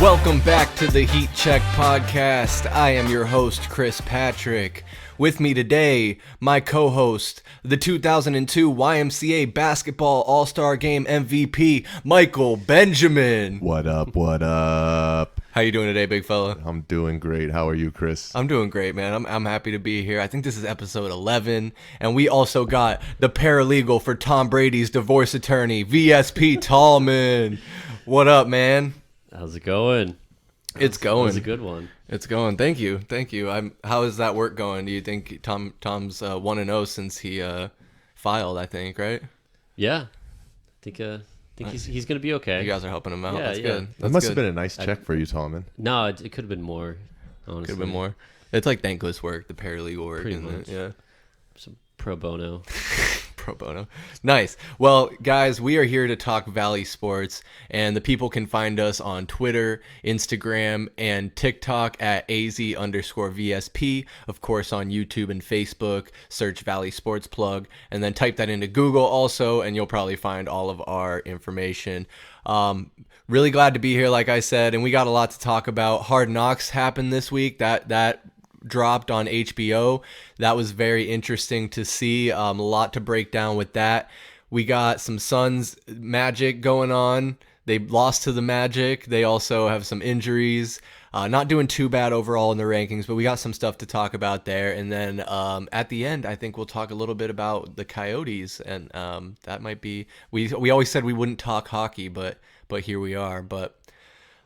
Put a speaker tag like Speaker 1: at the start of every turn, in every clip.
Speaker 1: Welcome back to the Heat Check Podcast. I am your host, Chris Patrick. With me today, my co-host, the 2002 YMCA Basketball All-Star Game MVP, Michael Benjamin.
Speaker 2: What up, what up?
Speaker 1: How you doing today, big fella?
Speaker 2: I'm doing great. How are you, Chris?
Speaker 1: I'm doing great, man. I'm happy to be here. I think this is episode 11, and we also got the paralegal for Tom Brady's divorce attorney, VSP Tallman. What up, man?
Speaker 3: How's it going?
Speaker 1: It's going.
Speaker 3: It's a good one.
Speaker 1: It's going. Thank you. How is that work going? Do you think Tom's 1-0 since he filed? I think, right?
Speaker 3: Yeah, I think he's gonna be okay.
Speaker 1: You guys are helping him out.
Speaker 3: Yeah,
Speaker 1: That's
Speaker 3: yeah.
Speaker 1: good.
Speaker 2: That must have been a nice check for you, Tallman.
Speaker 3: No, it could have been more. Honestly,
Speaker 1: Could have been more. It's like thankless work, the paralegal work,
Speaker 3: Pretty
Speaker 1: isn't
Speaker 3: much.
Speaker 1: it? Yeah.
Speaker 3: Some pro bono.
Speaker 1: Pro bono. Nice. Well, guys, we are here to talk Valley sports, and the people can find us on Twitter, Instagram, and TikTok at AZ_VSP. Of course, on YouTube and Facebook, search Valley Sports Plug, and then type that into Google also, and you'll probably find all of our information. Really glad to be here, like I said, and we got a lot to talk about. Hard Knocks happened this week. That dropped on HBO. That was very interesting to see. A lot to break down with that. We got some Suns magic going on. They lost to the Magic. They also have some injuries. Not doing too bad overall in the rankings, but we got some stuff to talk about there. And then at the end, I think we'll talk a little bit about the Coyotes, and that might be. We always said we wouldn't talk hockey, but here we are. But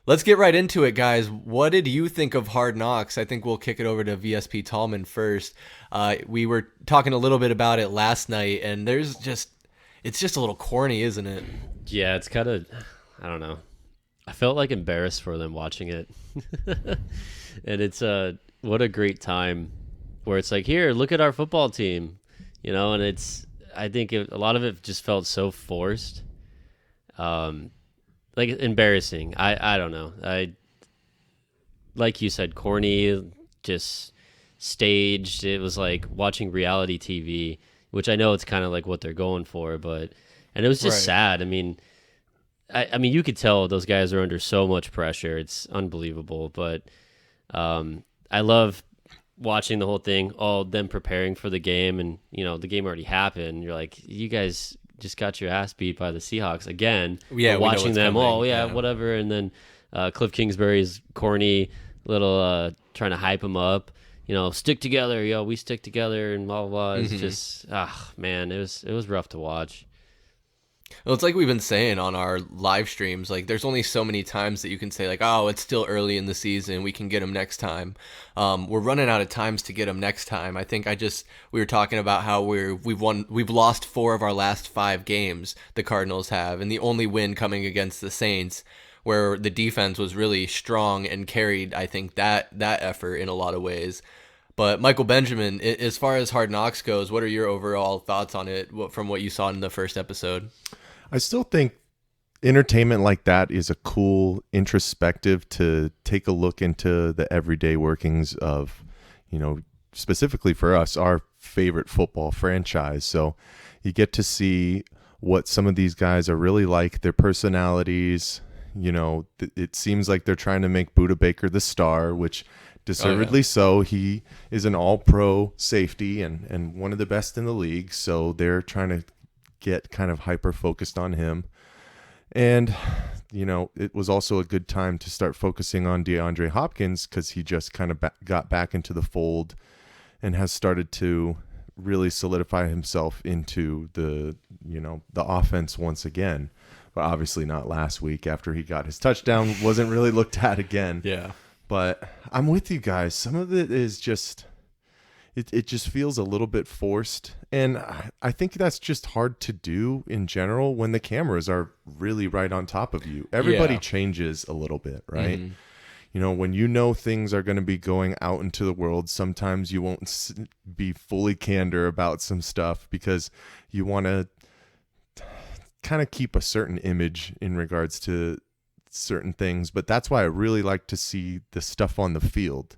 Speaker 1: let's get right into it, guys. What did you think of Hard Knocks? I think we'll kick it over to VSP Tallman first. We were talking a little bit about it last night, and it's just a little corny, isn't it?
Speaker 3: Yeah, it's kind of, I don't know. I felt like embarrassed for them watching it. And it's what a great time where it's like, here, look at our football team, and I think a lot of it just felt so forced. Like embarrassing. I don't know. Like you said, corny, just staged. It was like watching reality TV, which I know it's kind of like what they're going for, and it was just sad. I mean, you could tell those guys are under so much pressure. It's unbelievable, but I love watching the whole thing, all them preparing for the game, and the game already happened. You're like, you guys just got your ass beat by the Seahawks again.
Speaker 1: Yeah,
Speaker 3: watching them.
Speaker 1: coming.
Speaker 3: Oh yeah, whatever. And then Kliff Kingsbury's corny little trying to hype him up. Stick together, we stick together, and blah blah blah. It's just man, it was rough to watch.
Speaker 1: Well, it's like we've been saying on our live streams, like there's only so many times that you can say like, oh, it's still early in the season, we can get them next time. We're running out of times to get them next time. I think we were talking about how we've lost 4 of our last 5 games, the Cardinals have, and the only win coming against the Saints, where the defense was really strong and carried, I think, that effort in a lot of ways. But Michael Benjamin, as far as Hard Knocks goes, what are your overall thoughts on it from what you saw in the first episode?
Speaker 2: I still think entertainment like that is a cool introspective to take a look into the everyday workings of, specifically for us, our favorite football franchise. So you get to see what some of these guys are really like, their personalities. It seems like they're trying to make Budda Baker the star, which deservedly so. He is an all-pro safety and one of the best in the league. So they're trying to get kind of hyper-focused on him. And, it was also a good time to start focusing on DeAndre Hopkins because he just kind of got back into the fold and has started to really solidify himself into the offense once again. But obviously not last week after he got his touchdown. Wasn't really looked at again.
Speaker 1: Yeah.
Speaker 2: But I'm with you guys. Some of it is just, it just feels a little bit forced. And I think that's just hard to do in general when the cameras are really right on top of you. Everybody changes a little bit, right? Mm-hmm. When things are going to be going out into the world, sometimes you won't be fully candor about some stuff because you want to kind of keep a certain image in regards to certain things. But that's why I really like to see the stuff on the field,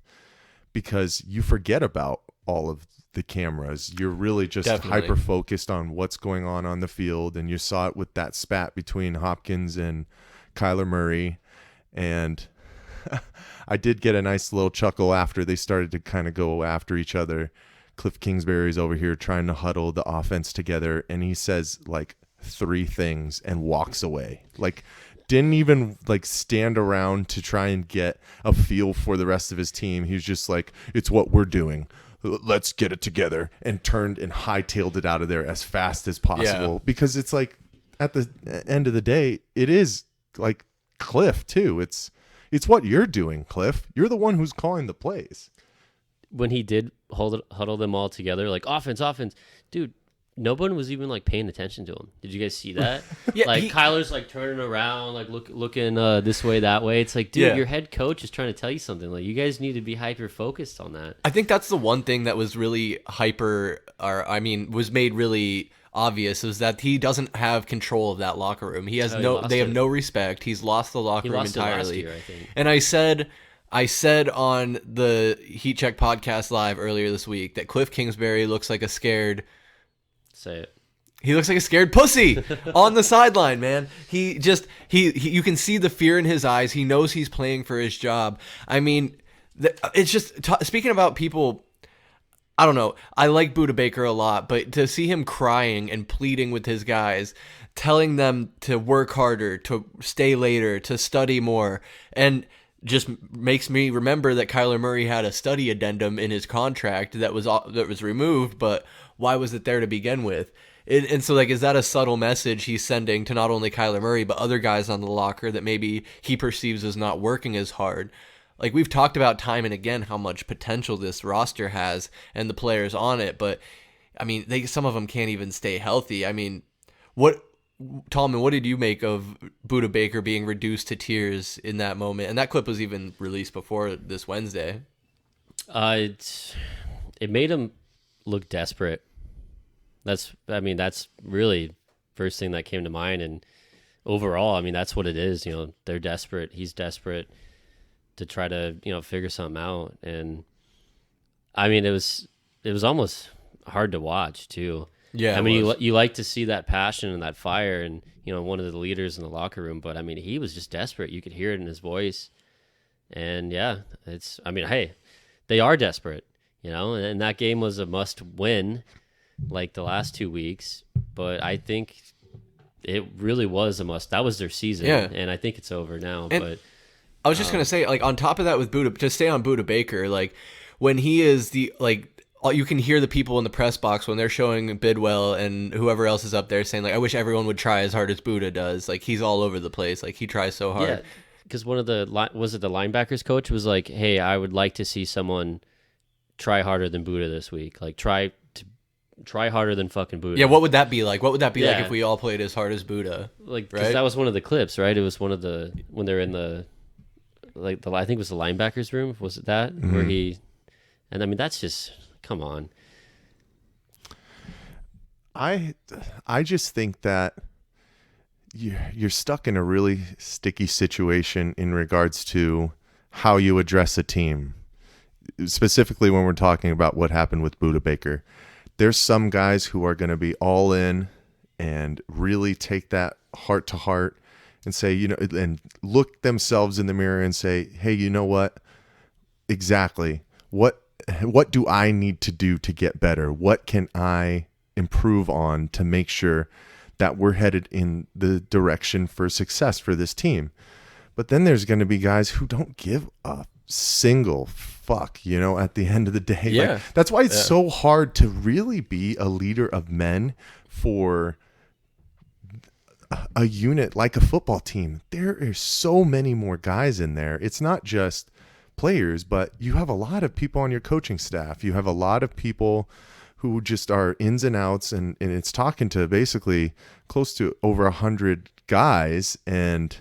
Speaker 2: because you forget about all of the cameras. You're really just hyper focused on what's going on the field. And you saw it with that spat between Hopkins and Kyler Murray. And I did get a nice little chuckle after they started to kind of go after each other. Kliff Kingsbury's over here trying to huddle the offense together, and he says like 3 things and walks away. Like, didn't even like stand around to try and get a feel for the rest of his team. He was just like, it's what we're doing. Let's get it together, and turned and hightailed it out of there as fast as possible. Because it's like, at the end of the day, it is like Kliff too. It's what you're doing, Kliff. You're the one who's calling the plays.
Speaker 3: When he did huddle them all together, like offense, dude, no one was even like paying attention to him. Did you guys see that? Like Kyler's like turning around, like looking this way, that way. It's like, dude, your head coach is trying to tell you something. Like, you guys need to be hyper focused on that.
Speaker 1: I think that's the one thing that was really was made really obvious, is that he doesn't have control of that locker room. He has they have no respect. He's lost the locker room entirely.
Speaker 3: Last year, I think.
Speaker 1: And I said on the Heat Check podcast live earlier this week that Kliff Kingsbury looks like a scared.
Speaker 3: Say it.
Speaker 1: He looks like a scared pussy on the sideline, man. He you can see the fear in his eyes. He knows he's playing for his job. I mean, it's just speaking about people. I don't know. I like Budda Baker a lot, but to see him crying and pleading with his guys, telling them to work harder, to stay later, to study more, and just makes me remember that Kyler Murray had a study addendum in his contract that was removed, but why was it there to begin with? And so, like, is that a subtle message he's sending to not only Kyler Murray, but other guys on the locker that maybe he perceives as not working as hard? Like, we've talked about time and again how much potential this roster has and the players on it, but, I mean, some of them can't even stay healthy. I mean, Tallman, what did you make of Budda Baker being reduced to tears in that moment? And that clip was even released before this Wednesday.
Speaker 3: It made him look desperate. That's really first thing that came to mind. And overall, I mean, that's what it is. You know, they're desperate. He's desperate to try to, figure something out. And I mean, it was almost hard to watch too.
Speaker 1: Yeah,
Speaker 3: I mean, you like to see that passion and that fire, and one of the leaders in the locker room. But I mean, he was just desperate. You could hear it in his voice, and yeah, hey, they are desperate, And that game was a must-win, like the last 2 weeks. But I think it really was a must. That was their season, and I think it's over now. But
Speaker 1: I was just gonna say, like, on top of that, with Budda, to stay on Budda Baker, like when he is you can hear the people in the press box when they're showing Bidwell and whoever else is up there saying, like, I wish everyone would try as hard as Budda does. Like, he's all over the place. Like, he tries so hard.
Speaker 3: Yeah, because one of the linebackers coach was like, hey, I would like to see someone try harder than Budda this week. Like, try harder than fucking Budda.
Speaker 1: Yeah, what would that be like? What would that be like if we all played as hard as Budda?
Speaker 3: Like,
Speaker 1: right?
Speaker 3: That was one of the clips, right? It was one of the, when they're in the I think it was the linebackers room. Was it that? Mm-hmm. And I mean, that's just, come on.
Speaker 2: I just think that you're stuck in a really sticky situation in regards to how you address a team. Specifically when we're talking about what happened with Budda Baker. There's some guys who are going to be all in and really take that heart to heart and say, and look themselves in the mirror and say, hey, you know what? Exactly. What do I need to do to get better? What can I improve on to make sure that we're headed in the direction for success for this team? But then there's going to be guys who don't give a single fuck, at the end of the day.
Speaker 1: Yeah.
Speaker 2: Like, that's why it's so hard to really be a leader of men for a unit like a football team. There are so many more guys in there. It's not just players, but you have a lot of people on your coaching staff. You have a lot of people who just are ins and outs, and it's talking to basically close to over 100 guys, and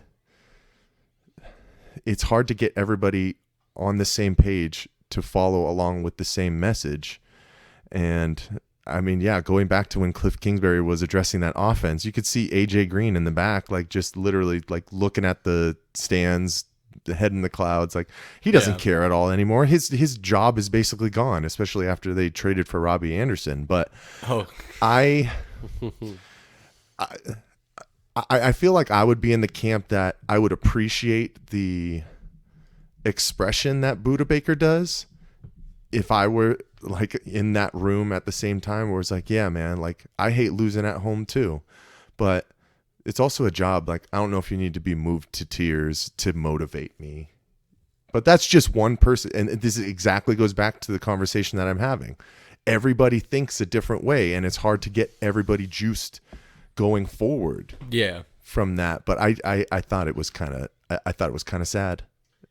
Speaker 2: it's hard to get everybody on the same page to follow along with the same message. And I mean, going back to when Kliff Kingsbury was addressing that offense, you could see AJ Green in the back, like just literally like looking at the stands, the head in the clouds. Like, he doesn't care at all anymore. His job is basically gone, especially after they traded for Robbie Anderson. But I feel like I would be in the camp that I would appreciate the expression that Buda Baker does, if I were like in that room at the same time where it's like, yeah, man, like I hate losing at home too, but it's also a job. Like, I don't know if you need to be moved to tears to motivate me, but that's just one person. And this exactly goes back to the conversation that I'm having. Everybody thinks a different way, and it's hard to get everybody juiced going forward.
Speaker 1: Yeah.
Speaker 2: From that. But I thought it was kind of, I thought it was kind of sad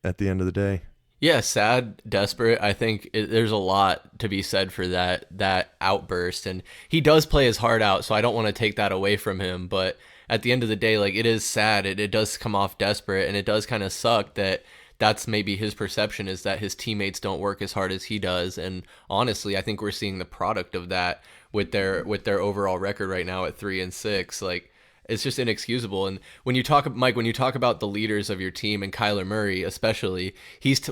Speaker 2: at the end of the day.
Speaker 1: Yeah, sad, desperate. I think there's a lot to be said for that outburst, and he does play his heart out, so I don't want to take that away from him. But at the end of the day, like, it is sad. It does come off desperate, and it does kind of suck that that's maybe his perception, is that his teammates don't work as hard as he does. And honestly, I think we're seeing the product of that with their overall record right now at 3-6. Like, it's just inexcusable. And when you talk, Mike, when you talk about the leaders of your team and Kyler Murray especially,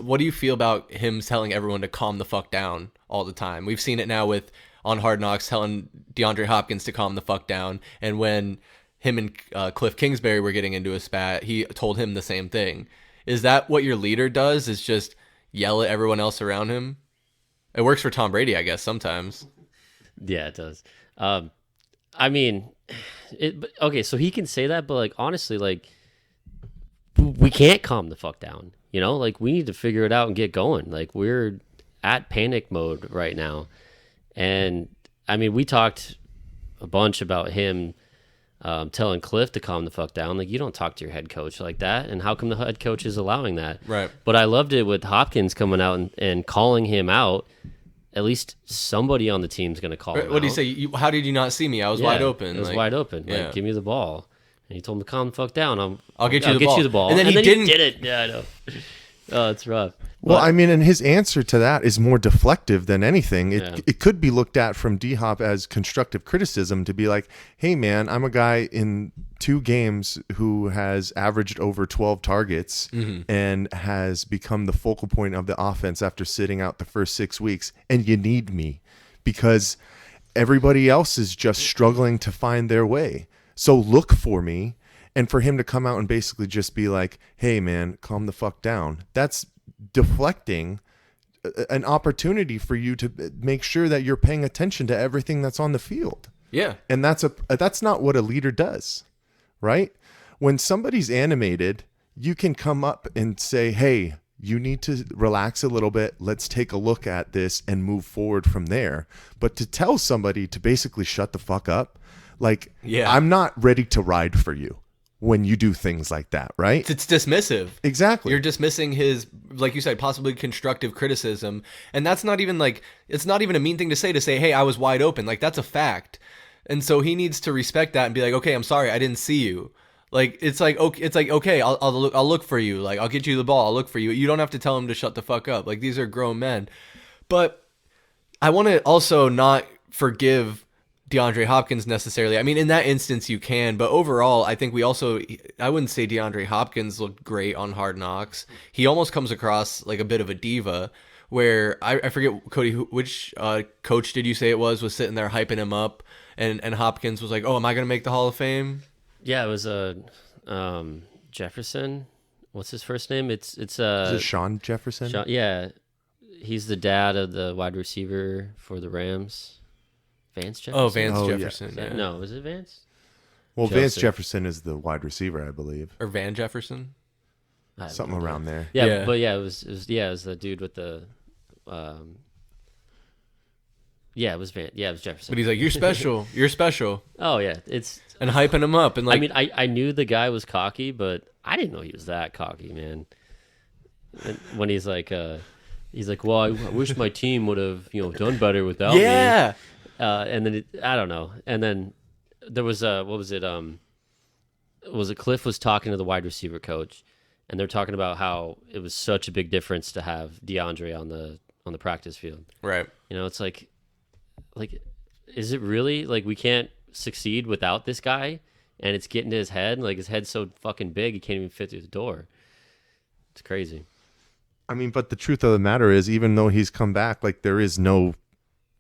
Speaker 1: what do you feel about him telling everyone to calm the fuck down all the time? We've seen it now with on Hard Knocks telling DeAndre Hopkins to calm the fuck down, and when him and Kliff Kingsbury were getting into a spat, he told him the same thing. Is that what your leader does? Is just yell at everyone else around him? It works for Tom Brady, I guess, sometimes.
Speaker 3: Yeah, it does. I mean, okay, so he can say that, but like, honestly, like, we can't calm the fuck down. You know, like, we need to figure it out and get going. Like, we're at panic mode right now. And I mean, we talked a bunch about him telling Kliff to calm the fuck down. Like, you don't talk to your head coach like that. And how come the head coach is allowing that?
Speaker 1: Right.
Speaker 3: But I loved it with Hopkins coming out and calling him out. At least somebody on the team's going to call him out.
Speaker 1: What did he say? How did you not see me? I was wide open.
Speaker 3: It was wide open. Like,
Speaker 1: yeah.
Speaker 3: give me the ball. And he told him to calm the fuck down.
Speaker 1: I'll get you the ball.
Speaker 3: And then he didn't. He did it. Yeah, I know. Oh, it's rough.
Speaker 2: Well, I mean, and his answer to that is more deflective than anything. It could be looked at from D-Hop as constructive criticism, to be like, hey, man, I'm a guy in 2 games who has averaged over 12 targets and has become the focal point of the offense after sitting out the first 6 weeks. And you need me because everybody else is just struggling to find their way. So look for me. And for him to come out and basically just be like, hey, man, calm the fuck down. That's deflecting an opportunity for you to make sure that you're paying attention to everything that's on the field.
Speaker 1: Yeah.
Speaker 2: And that's not what a leader does, right? When somebody's animated, you can come up and say, hey, you need to relax a little bit. Let's take a look at this and move forward from there. But to tell somebody to basically shut the fuck up, like, I'm not ready to ride for you when you do things like that, right?
Speaker 1: It's dismissive.
Speaker 2: Exactly.
Speaker 1: You're dismissing his, like you said, possibly constructive criticism. And that's not even like, it's not even a mean thing to say, hey, I was wide open. Like, that's a fact. And so he needs to respect that and be like, okay, I'm sorry, I didn't see you. Like, it's like, okay, I'll look for you. Like, I'll get you the ball. I'll look for you. You don't have to tell him to shut the fuck up. Like, these are grown men. But I want to also not forgive DeAndre Hopkins necessarily. I mean, in that instance you can, but overall, I think I wouldn't say DeAndre Hopkins looked great on Hard Knocks. He almost comes across like a bit of a diva, where I forget, Cody, which coach did you say it was sitting there hyping him up, and Hopkins was like, oh, am I going to make the Hall of Fame?
Speaker 3: Yeah, it was Jefferson. What's his first name? Is
Speaker 2: it Sean Jefferson?
Speaker 3: Yeah, he's the dad of the wide receiver for the Rams. Vance Jefferson?
Speaker 1: Oh, Vance Jefferson.
Speaker 3: Yeah. No, is it Vance?
Speaker 2: Well, Vance Jefferson is the wide receiver, I believe.
Speaker 1: Or Van Jefferson?
Speaker 2: Something around there.
Speaker 3: Yeah, but it was the dude with the it was Van. Yeah, it was Jefferson.
Speaker 1: But he's like, you're special. You're special.
Speaker 3: Oh, yeah.
Speaker 1: And hyping him up. And like,
Speaker 3: I mean, I knew the guy was cocky, but I didn't know he was that cocky, man. And when he's like, well, I wish my team would have, done better without me.
Speaker 1: Yeah.
Speaker 3: And then I don't know. And then there was what was it? Kliff was talking to the wide receiver coach, and they're talking about how it was such a big difference to have DeAndre on the practice field.
Speaker 1: Right.
Speaker 3: It's like, is it really like we can't succeed without this guy? And it's getting to his head. Like, his head's so fucking big he can't even fit through the door. It's crazy.
Speaker 2: I mean, but the truth of the matter is, even though he's come back, like, there is no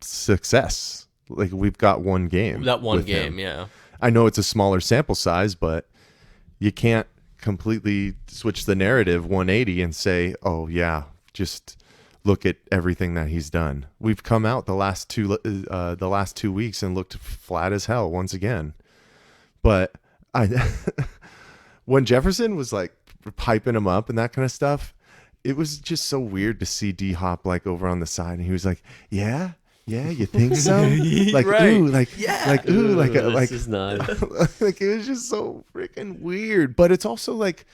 Speaker 2: success. Like, we've got one game.
Speaker 1: That one game, yeah.
Speaker 2: I know it's a smaller sample size, but you can't completely switch the narrative 180 and say, oh yeah, just look at everything that he's done. We've come out the last 2 weeks and looked flat as hell once again. But when Jefferson was like piping him up and that kind of stuff, it was just so weird to see D-Hop like over on the side, and he was like, yeah, you think so? Like,
Speaker 1: right.
Speaker 2: Ooh, like,
Speaker 1: yeah.
Speaker 2: like, ooh, like,
Speaker 3: This is not.
Speaker 2: like, it was just so freaking weird. But it's also like,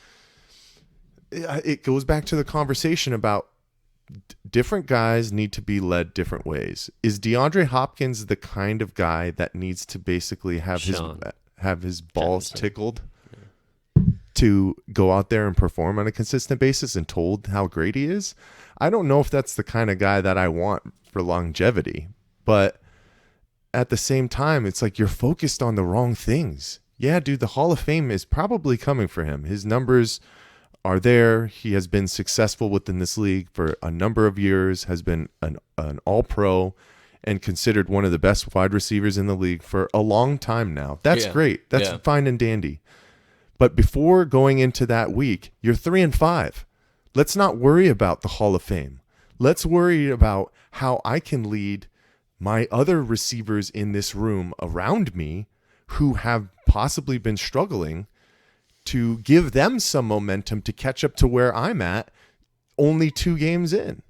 Speaker 2: it goes back to the conversation about different guys need to be led different ways. Is DeAndre Hopkins the kind of guy that needs to basically have his balls tickled to go out there and perform on a consistent basis and told how great he is? I don't know if that's the kind of guy that I want for longevity, but at the same time, it's like you're focused on the wrong things. Yeah, dude, the Hall of Fame is probably coming for him. His numbers are there. He has been successful within this league for a number of years, has been an all-pro and considered one of the best wide receivers in the league for a long time now. That's great. That's fine and dandy. But before going into that week, you're 3-5. Let's not worry about the Hall of Fame. Let's worry about how I can lead my other receivers in this room around me who have possibly been struggling, to give them some momentum to catch up to where I'm at only 2 games in.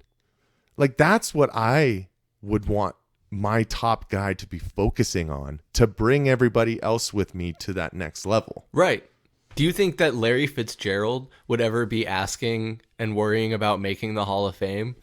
Speaker 2: Like, that's what I would want my top guy to be focusing on, to bring everybody else with me to that next level.
Speaker 1: Right. Do you think that Larry Fitzgerald would ever be asking and worrying about making the Hall of Fame?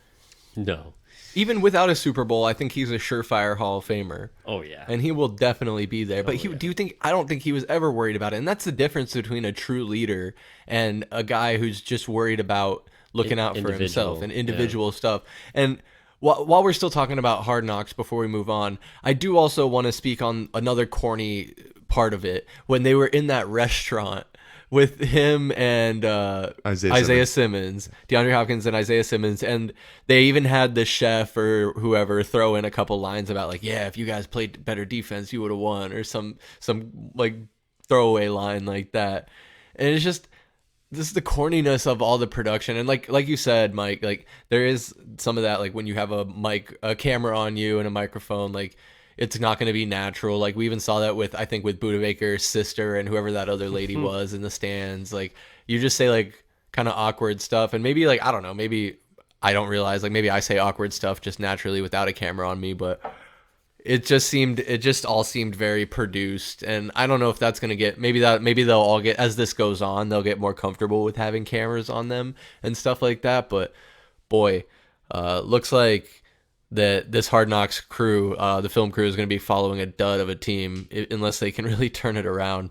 Speaker 3: No.
Speaker 1: Even without a Super Bowl, I think he's a surefire Hall of Famer.
Speaker 3: Oh, yeah.
Speaker 1: And he will definitely be there. But do you think, I don't think he was ever worried about it. And that's the difference between a true leader and a guy who's just worried about looking out for himself and individual stuff. And while we're still talking about Hard Knocks, before we move on, I do also want to speak on another corny part of it. When they were in that restaurant with him and Isaiah Simmons, DeAndre Hopkins and Isaiah Simmons, and they even had the chef or whoever throw in a couple lines about like, yeah, if you guys played better defense, you would have won, or some like throwaway line like that. And it's just, this is the corniness of all the production. And like you said, Mike, like there is some of that, like when you have a camera on you and a microphone, like it's not going to be natural. Like we even saw that with Buda Baker's sister and whoever that other lady was in the stands. Like you just say like kind of awkward stuff, and maybe like, I don't know, maybe I don't realize, like maybe I say awkward stuff just naturally without a camera on me, but it just all seemed very produced. And I don't know if that's going to get, maybe they'll all get, as this goes on, they'll get more comfortable with having cameras on them and stuff like that. But boy, looks like that this Hard Knocks crew, the film crew, is going to be following a dud of a team unless they can really turn it around.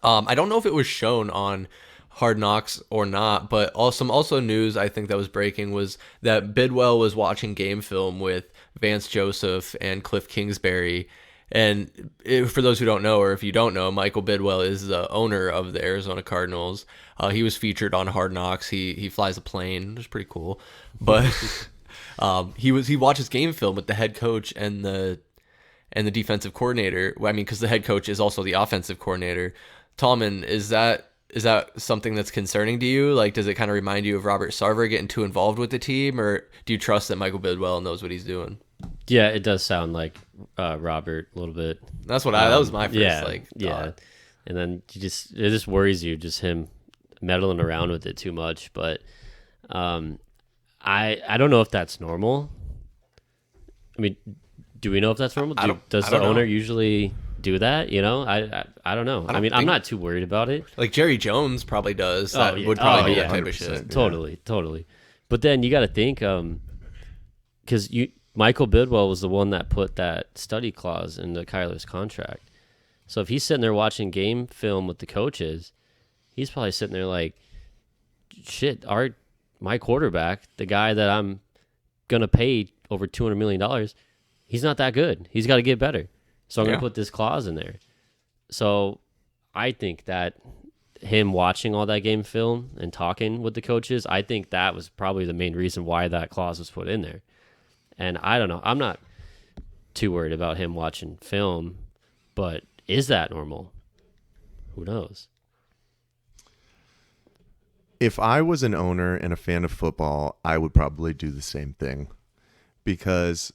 Speaker 1: I don't know if it was shown on Hard Knocks or not, but also news I think that was breaking was that Bidwell was watching game film with Vance Joseph and Kliff Kingsbury. And for those who don't know, or if you don't know, Michael Bidwell is the owner of the Arizona Cardinals. He was featured on Hard Knocks. He flies a plane, which is pretty cool. But he watches game film with the head coach and the defensive coordinator. I mean, because the head coach is also the offensive coordinator. Tallman, is that something that's concerning to you? Like, does it kind of remind you of Robert Sarver getting too involved with the team, or do you trust that Michael Bidwell knows what he's doing?
Speaker 3: Yeah, it does sound like Robert a little bit.
Speaker 1: That's what that was my first
Speaker 3: thought. And then it just worries you, just him meddling around with it too much. But I don't know if that's normal. I mean, do we know if that's normal? Does the owner usually do that? You know, I don't know. I mean, I'm not too worried about it.
Speaker 1: Like Jerry Jones probably does. That would probably be that type of shit.
Speaker 3: Totally. But then you got to think, because Michael Bidwell was the one that put that study clause into Kyler's contract. So if he's sitting there watching game film with the coaches, he's probably sitting there like, shit, my quarterback, the guy that I'm going to pay over $200 million, he's not that good. He's got to get better. So I'm going to put this clause in there. So I think that him watching all that game film and talking with the coaches, I think that was probably the main reason why that clause was put in there. And I don't know. I'm not too worried about him watching film, but is that normal? Who knows?
Speaker 2: If I was an owner and a fan of football, I would probably do the same thing, because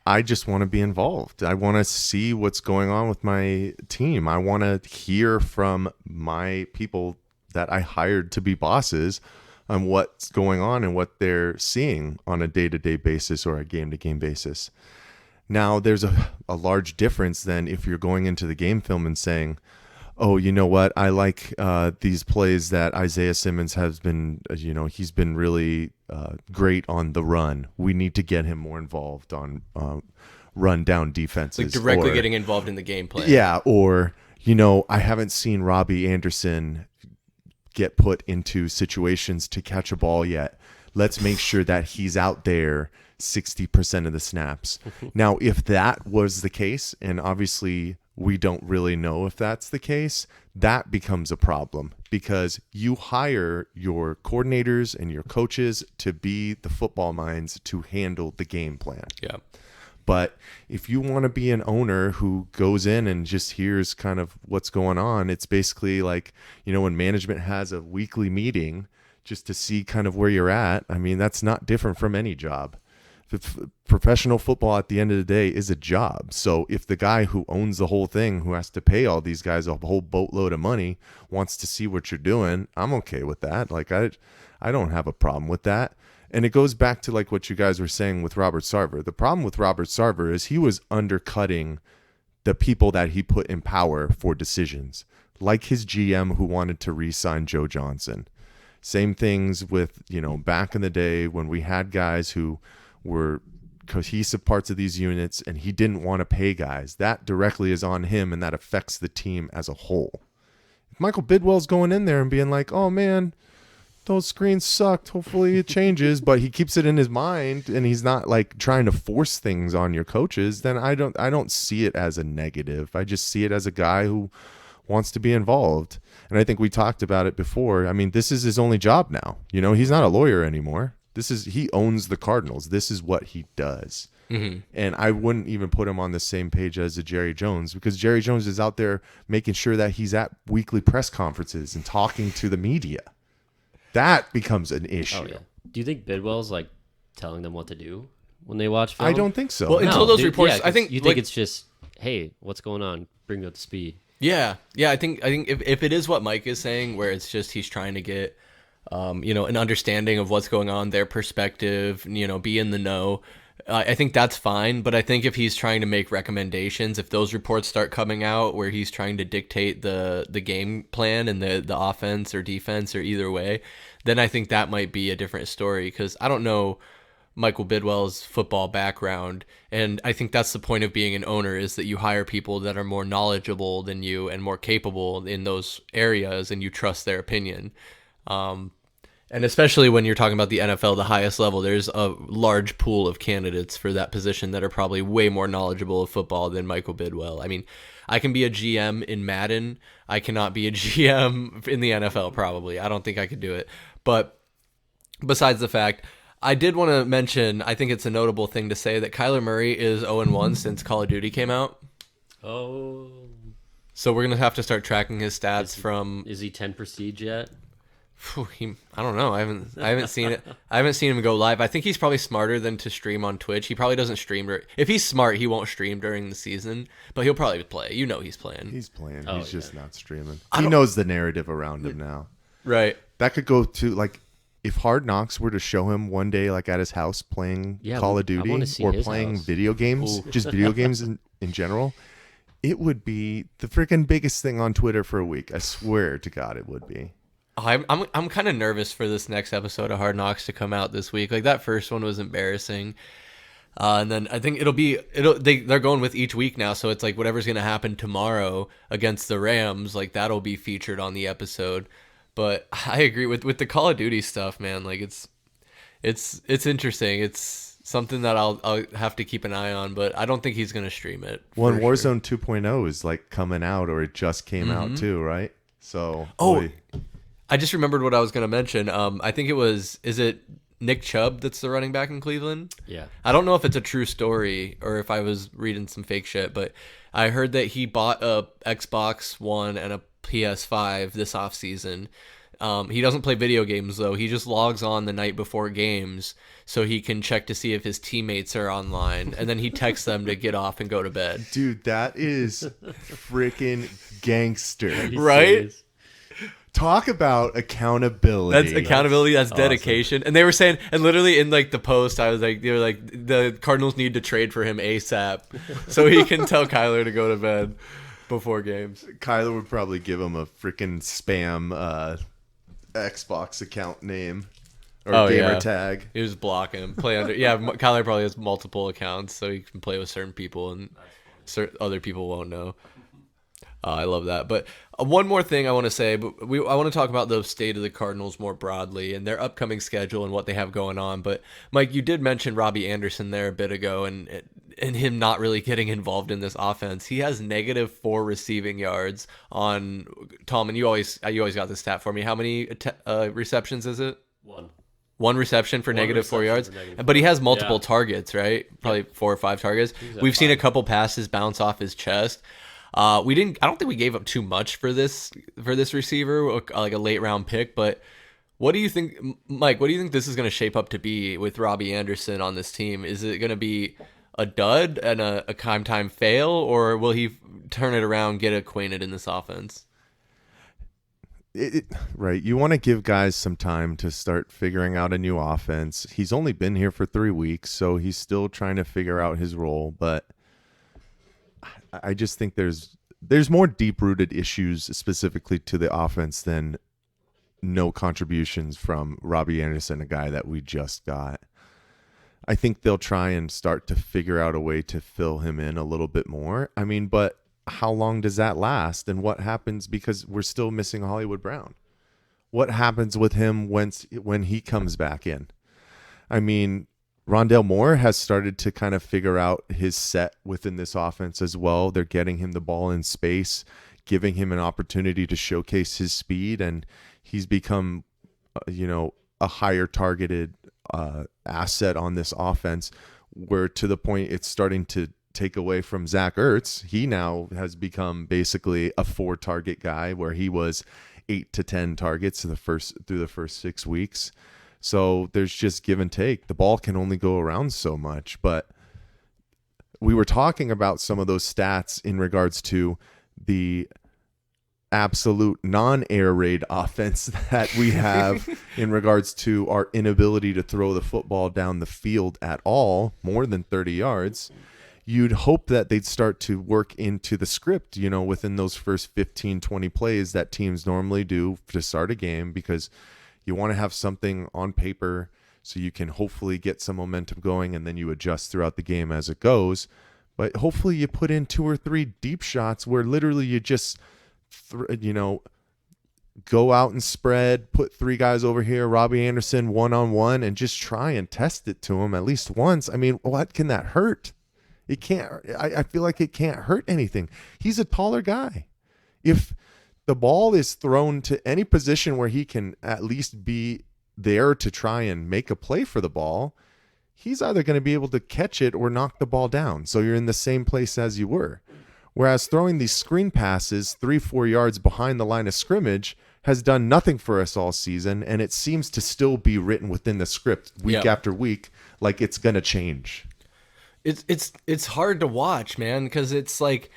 Speaker 2: I just want to be involved. I want to see what's going on with my team. I want to hear from my people that I hired to be bosses on what's going on and what they're seeing on a day-to-day basis or a game-to-game basis. Now, there's a large difference than if you're going into the game film and saying, oh, you know what, I like these plays that Isaiah Simmons has been, he's been really great on the run. We need to get him more involved on run down defenses.
Speaker 1: Like directly getting involved in the game plan.
Speaker 2: Yeah, or, I haven't seen Robbie Anderson get put into situations to catch a ball yet. Let's make sure that he's out there 60% of the snaps. Now, if that was the case, and obviously we don't really know if that's the case, that becomes a problem, because you hire your coordinators and your coaches to be the football minds to handle the game plan.
Speaker 1: Yeah.
Speaker 2: But if you want to be an owner who goes in and just hears kind of what's going on, it's basically like, when management has a weekly meeting just to see kind of where you're at. I mean, that's not different from any job. Professional football at the end of the day is a job. So if the guy who owns the whole thing, who has to pay all these guys a whole boatload of money, wants to see what you're doing, I'm okay with that. Like, I don't have a problem with that. And it goes back to like what you guys were saying with Robert Sarver. The problem with Robert Sarver is he was undercutting the people that he put in power for decisions, like his GM who wanted to re-sign Joe Johnson. Same things with, back in the day when we had guys who were cohesive parts of these units and he didn't want to pay guys. That directly is on him, and that affects the team as a whole. If Michael Bidwell's going in there and being like, oh man, those screens sucked, hopefully it changes, but he keeps it in his mind and he's not like trying to force things on your coaches, then I don't see it as a negative. I just see it as a guy who wants to be involved. And I think we talked about it before. I mean, this is his only job now. He's not a lawyer anymore. He owns the Cardinals. This is what he does. Mm-hmm. And I wouldn't even put him on the same page as a Jerry Jones, because Jerry Jones is out there making sure that he's at weekly press conferences and talking to the media. That becomes an issue.
Speaker 3: Oh, yeah. Do you think Bidwell's like telling them what to do when they watch film?
Speaker 2: I don't think so.
Speaker 1: Well, until those reports, I think
Speaker 3: you think it's just, hey, what's going on? Bring me up to speed.
Speaker 1: Yeah. I think if it is what Mike is saying, where it's just he's trying to get an understanding of what's going on, their perspective, be in the know. I think that's fine. But I think if he's trying to make recommendations, if those reports start coming out where he's trying to dictate the game plan and the offense or defense or either way, then I think that might be a different story, because I don't know Michael Bidwell's football background. And I think that's the point of being an owner, is that you hire people that are more knowledgeable than you and more capable in those areas, and you trust their opinion. And especially when you're talking about the NFL, the highest level, there's a large pool of candidates for that position that are probably way more knowledgeable of football than Michael Bidwell. I mean, I can be a GM in Madden. I cannot be a GM in the NFL, probably. I don't think I could do it. But besides the fact, I did want to mention, I think it's a notable thing to say that Kyler Murray is 0-1 since Call of Duty came out.
Speaker 3: Oh.
Speaker 1: So we're going to have to start tracking his stats
Speaker 3: Is he 10 prestige yet?
Speaker 1: I don't know. I haven't seen it. I haven't seen him go live. I think he's probably smarter than to stream on Twitch. He probably doesn't stream. If he's smart, he won't stream during the season, but he'll probably play. He's playing.
Speaker 2: He's playing.
Speaker 3: Oh,
Speaker 2: he's just not streaming.
Speaker 1: He
Speaker 2: knows the narrative around him now.
Speaker 1: Right.
Speaker 2: That could go to like, if Hard Knocks were to show him one day like at his house playing Call of Duty or playing video games, just video games in general, it would be the freaking biggest thing on Twitter for a week. I swear to God, it would be.
Speaker 1: I'm kind of nervous for this next episode of Hard Knocks to come out this week. Like, that first one was embarrassing. And then I think they're going with each week now, so it's like whatever's going to happen tomorrow against the Rams, like that'll be featured on the episode. But I agree with the Call of Duty stuff, man. Like, it's interesting. It's something that I'll have to keep an eye on, but I don't think he's going to stream it.
Speaker 2: Well, Warzone 2.0 is like coming out, or it just came out too, right? So
Speaker 1: I just remembered what I was going to mention. I think is it Nick Chubb that's the running back in Cleveland?
Speaker 3: Yeah.
Speaker 1: I don't know if it's a true story or if I was reading some fake shit, but I heard that he bought a Xbox One and a PS5 this offseason, He doesn't play video games, though. He just logs on the night before games so he can check to see if his teammates are online, and then he texts them to get off and go to bed.
Speaker 2: Dude, that is freaking gangster.
Speaker 1: Right?
Speaker 3: Serious?
Speaker 2: Talk about accountability.
Speaker 1: That's accountability. That's dedication. And they were saying, and literally in like the post, I was like, they were like, the Cardinals need to trade for him ASAP so he can tell Kyler to go to bed before games.
Speaker 2: Kyler would probably give him a freaking spam Xbox account name or gamer tag.
Speaker 1: He was blocking him. Play under. Yeah, Kyler probably has multiple accounts, so he can play with certain people, and other people won't know. I love that. But one more thing I want to say, but I want to talk about the state of the Cardinals more broadly and their upcoming schedule and what they have going on. But Mike, you did mention Robbie Anderson there a bit ago, and him not really getting involved in this offense. He has -4 receiving yards on Tallman. You always got this stat for me. How many receptions is it? One reception for -4 yards. But he has multiple targets, right? Probably 4 or 5 targets. We've seen a couple passes bounce off his chest. I don't think we gave up too much for this receiver, like a late round pick. But what do you think, Mike? What do you think this is going to shape up to be with Robbie Anderson on this team? Is it going to be a dud and a time fail, or will he turn it around, get acquainted in this offense?
Speaker 2: Right. You want to give guys some time to start figuring out a new offense. He's only been here for 3 weeks, so he's still trying to figure out his role. But I just think there's more deep-rooted issues specifically to the offense than no contributions from Robbie Anderson, a guy that we just got. I think they'll try and start to figure out a way to fill him in a little bit more. I mean, but how long does that last? And what happens, because we're still missing Hollywood Brown? What happens with him when he comes back in? I mean, Rondale Moore has started to kind of figure out his set within this offense as well. They're getting him the ball in space, giving him an opportunity to showcase his speed, and he's become, a higher targeted asset on this offense, where to the point it's starting to take away from Zach Ertz. He now has become basically a 4-target guy, where he was 8 to 10 targets through the first 6 weeks. So there's just give and take. The ball can only go around so much. But we were talking about some of those stats in regards to the absolute non-air raid offense that we have in regards to our inability to throw the football down the field at all, more than 30 yards. You'd hope that they'd start to work into the script, within those first 15, 20 plays that teams normally do to start a game, because you want to have something on paper so you can hopefully get some momentum going, and then you adjust throughout the game as it goes. But hopefully you put in 2 or 3 deep shots where literally you just, go out and spread, put 3 guys over here, Robbie Anderson one-on-one, and just try and test it to him at least once. I mean, what can that hurt? It can't. I feel like it can't hurt anything. He's a taller guy. If the ball is thrown to any position where he can at least be there to try and make a play for the ball, he's either going to be able to catch it or knock the ball down. So you're in the same place as you were. Whereas throwing these screen passes 3-4 yards behind the line of scrimmage has done nothing for us all season, and it seems to still be written within the script week after week like it's going to change.
Speaker 1: It's hard to watch, man, because it's like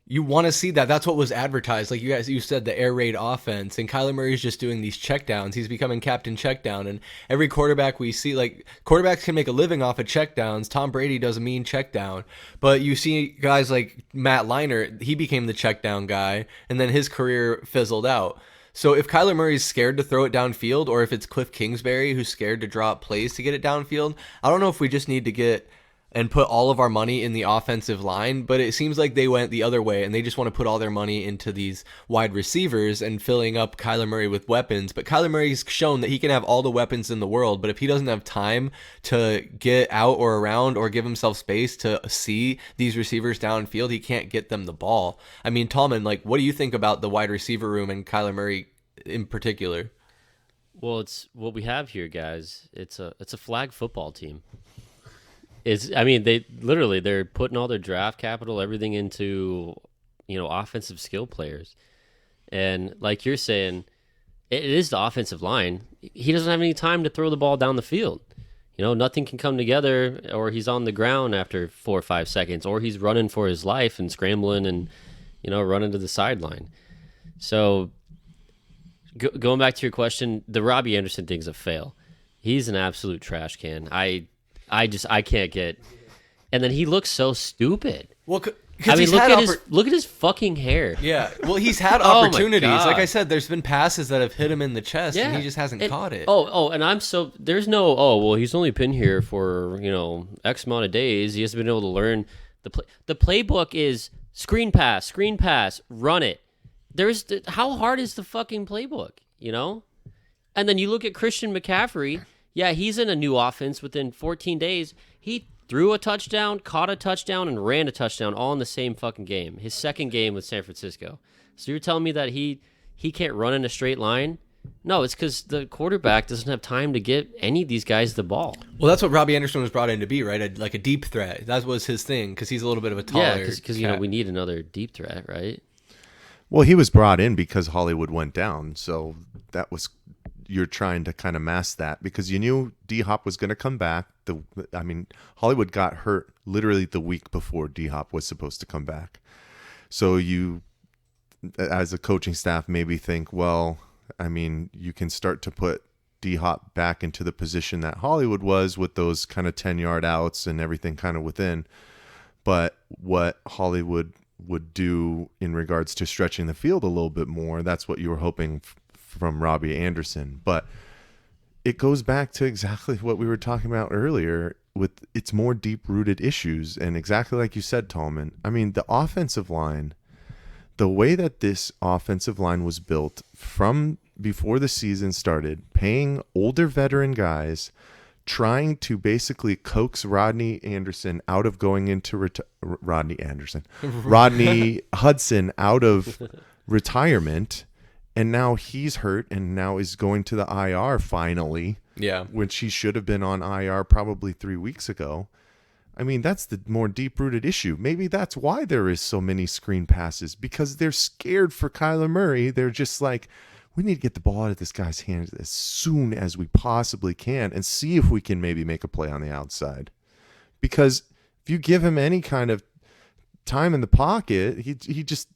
Speaker 1: you want to see that. That's what was advertised. Like you said, the air raid offense, and Kyler Murray's just doing these checkdowns. He's becoming captain checkdown, and every quarterback we see, like, quarterbacks can make a living off of checkdowns. Tom Brady does a mean checkdown, but you see guys like Matt Leinart, he became the checkdown guy, and then his career fizzled out. So if Kyler Murray's scared to throw it downfield, or if it's Kliff Kingsbury who's scared to draw up plays to get it downfield, I don't know if we just need to get and put all of our money in the offensive line, but it seems like they went the other way, and they just want to put all their money into these wide receivers and filling up Kyler Murray with weapons. But Kyler Murray's shown that he can have all the weapons in the world, but if he doesn't have time to get out or around or give himself space to see these receivers downfield, he can't get them the ball. I mean, Tallman, like, what do you think about the wide receiver room and Kyler Murray in particular?
Speaker 3: Well, it's what we have here, guys. It's a flag football team. They're putting all their draft capital, everything into, offensive skill players. And like you're saying, it is the offensive line. He doesn't have any time to throw the ball down the field. Nothing can come together, or he's on the ground after 4 or 5 seconds, or he's running for his life and scrambling and, running to the sideline. So going back to your question, the Robbie Anderson thing's a fail. He's an absolute trash can. I can't get. And then he looks so stupid.
Speaker 1: Well,
Speaker 3: look at his fucking hair.
Speaker 1: Yeah, well, he's had
Speaker 3: Oh my
Speaker 1: opportunities.
Speaker 3: God.
Speaker 1: Like I said, there's been passes that have hit him in the chest, and he just hasn't caught it.
Speaker 3: And there's no, he's only been here for, X amount of days. He hasn't been able to learn the playbook is screen pass, run it. How hard is the fucking playbook, And then you look at Christian McCaffrey. Yeah, he's in a new offense within 14 days. He threw a touchdown, caught a touchdown, and ran a touchdown all in the same fucking game. His second game with San Francisco. So you're telling me that he can't run in a straight line? No, it's because the quarterback doesn't have time to get any of these guys the ball.
Speaker 1: Well, that's what Robbie Anderson was brought in to be, right? Like a deep threat. That was his thing, because he's a little bit of a taller.
Speaker 3: Yeah, because we need another deep threat, right?
Speaker 2: Well, he was brought in because Hollywood went down, so that was you're trying to kind of mask that because you knew D-Hop was going to come back. Hollywood got hurt literally the week before D-Hop was supposed to come back. So you, as a coaching staff, maybe think, well, you can start to put D-Hop back into the position that Hollywood was with those kind of 10-yard outs and everything kind of within. But what Hollywood would do in regards to stretching the field a little bit more, that's what you were hoping from Robbie Anderson. But it goes back to exactly what we were talking about earlier with its more deep-rooted issues. And exactly like you said, Tallman, the offensive line, the way that this offensive line was built from before the season started, paying older veteran guys, trying to basically coax Rodney Hudson out of retirement. And now he's hurt and now is going to the IR finally.
Speaker 1: Yeah.
Speaker 2: When she should have been on IR probably 3 weeks ago. That's the more deep-rooted issue. Maybe that's why there is so many screen passes, because they're scared for Kyler Murray. They're just like, we need to get the ball out of this guy's hands as soon as we possibly can and see if we can maybe make a play on the outside. Because if you give him any kind of time in the pocket, he just,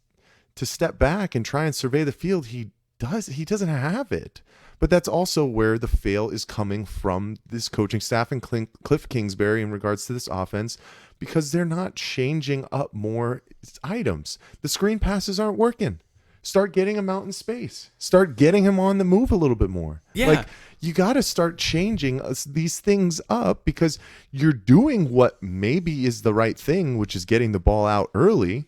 Speaker 2: to step back and try and survey the field, he doesn't have it. But that's also where the fail is coming from this coaching staff and Kliff Kingsbury in regards to this offense, because they're not changing up more items. The screen passes aren't working. Start getting him out in space. Start getting him on the move a little bit more.
Speaker 1: Yeah.
Speaker 2: You got to start changing these things up, because you're doing what maybe is the right thing, which is getting the ball out early,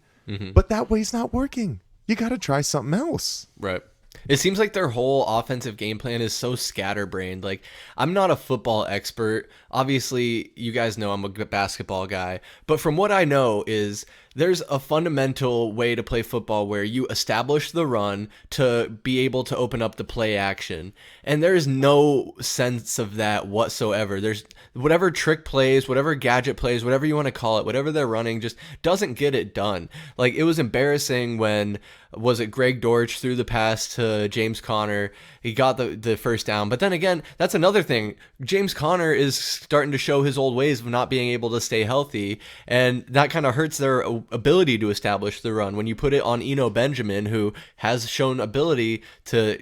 Speaker 2: but that way's not working. You got to try something else.
Speaker 1: Right. It seems like their whole offensive game plan is so scatterbrained. Like, I'm not a football expert. Obviously, you guys know I'm a basketball guy. But from what I know is there's a fundamental way to play football where you establish the run to be able to open up the play action. And there's no sense of that whatsoever. There's whatever trick plays, whatever gadget plays, whatever you want to call it, whatever they're running just doesn't get it done. Like, it was embarrassing when, was it Greg Dortch threw the pass to James Conner? He got the first down. But then again, that's another thing. James Conner is starting to show his old ways of not being able to stay healthy. And that kind of hurts their ability to establish the run. When you put it on Eno Benjamin, who has shown ability to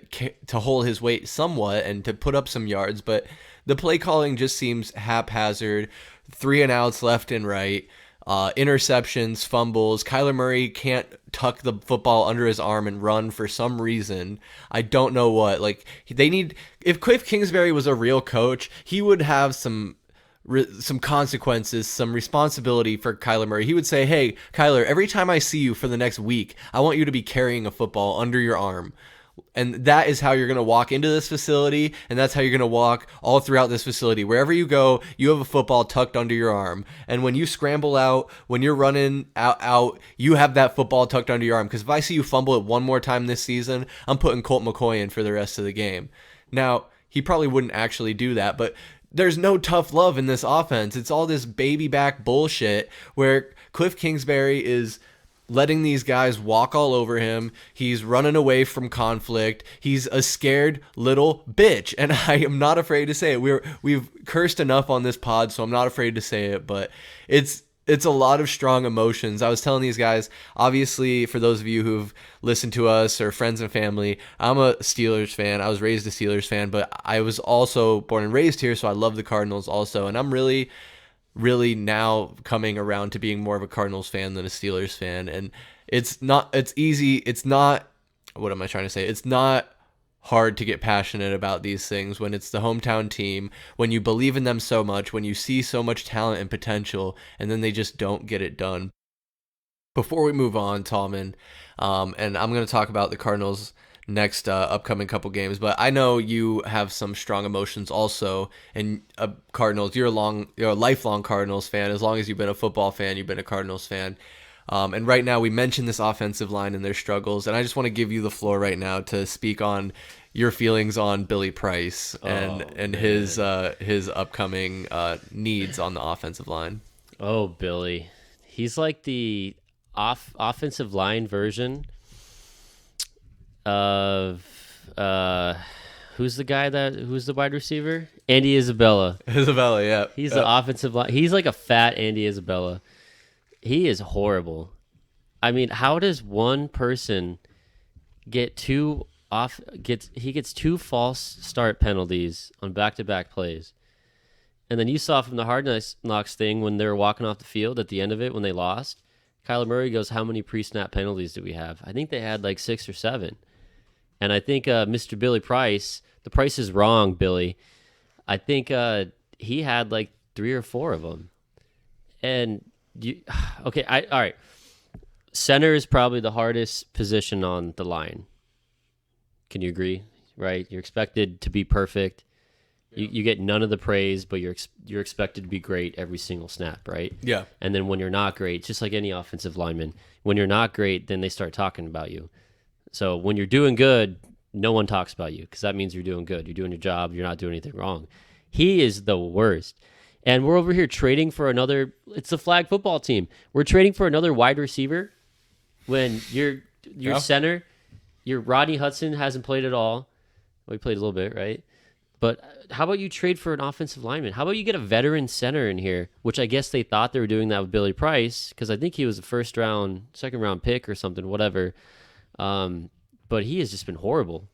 Speaker 1: hold his weight somewhat and to put up some yards, but the play calling just seems haphazard. 3 and outs left and right. Interceptions, fumbles. Kyler Murray can't tuck the football under his arm and run for some reason. I don't know what. Like, if Kliff Kingsbury was a real coach, he would have some consequences, some responsibility for Kyler Murray. He would say, hey, Kyler, every time I see you for the next week, I want you to be carrying a football under your arm. And that is how you're going to walk into this facility, and that's how you're going to walk all throughout this facility. Wherever you go, you have a football tucked under your arm. And when you scramble out, when you're running out, you have that football tucked under your arm. Because if I see you fumble it one more time this season, I'm putting Colt McCoy in for the rest of the game. Now, he probably wouldn't actually do that, but there's no tough love in this offense. It's all this baby back bullshit where Kliff Kingsbury is letting these guys walk all over him. He's running away from conflict. He's a scared little bitch, and I am not afraid to say it. We've cursed enough on this pod, so I'm not afraid to say it, but it's a lot of strong emotions. I was telling these guys, obviously, for those of you who've listened to us or friends and family, I'm a Steelers fan. I was raised a Steelers fan, but I was also born and raised here, so I love the Cardinals also, and I'm really now coming around to being more of a Cardinals fan than a Steelers fan. And it's not what am I trying to say? It's not hard to get passionate about these things when it's the hometown team, when you believe in them so much, when you see so much talent and potential, and then they just don't get it done. Before we move on, Tallman, and I'm going to talk about the Cardinals next upcoming couple games, but I know you have some strong emotions also, and Cardinals, you're a lifelong Cardinals fan. As long as you've been a football fan, you've been a Cardinals fan. And right now we mentioned this offensive line and their struggles, and I just want to give you the floor right now to speak on your feelings on Billy Price and his upcoming needs on the offensive line.
Speaker 3: Oh, Billy. He's like the offensive line version of who's the wide receiver? Andy Isabella.
Speaker 1: Isabella, yeah.
Speaker 3: He's the offensive line. He's like a fat Andy Isabella. He is horrible. I mean, how does one person get two false start penalties on back-to-back plays? And then you saw from the Hard Knocks thing when they were walking off the field at the end of it when they lost, Kyler Murray goes, "How many pre-snap penalties do we have?" I think they had like 6 or 7. And I think Mr. Billy Price, the price is wrong, Billy. I think he had like 3 or 4 of them. And all right. Center is probably the hardest position on the line. Can you agree? Right? You're expected to be perfect. You get none of the praise, but you're expected to be great every single snap, right?
Speaker 1: Yeah.
Speaker 3: And then when you're not great, just like any offensive lineman, when you're not great, then they start talking about you. So when you're doing good, no one talks about you because that means you're doing good. You're doing your job. You're not doing anything wrong. He is the worst. And we're over here trading for another. It's the flag football team. We're trading for another wide receiver when your center, your Rodney Hudson hasn't played at all. Well, he played a little bit, right? But how about you trade for an offensive lineman? How about you get a veteran center in here, which I guess they thought they were doing that with Billy Price because I think he was a second round pick or something, whatever. But he has just been horrible.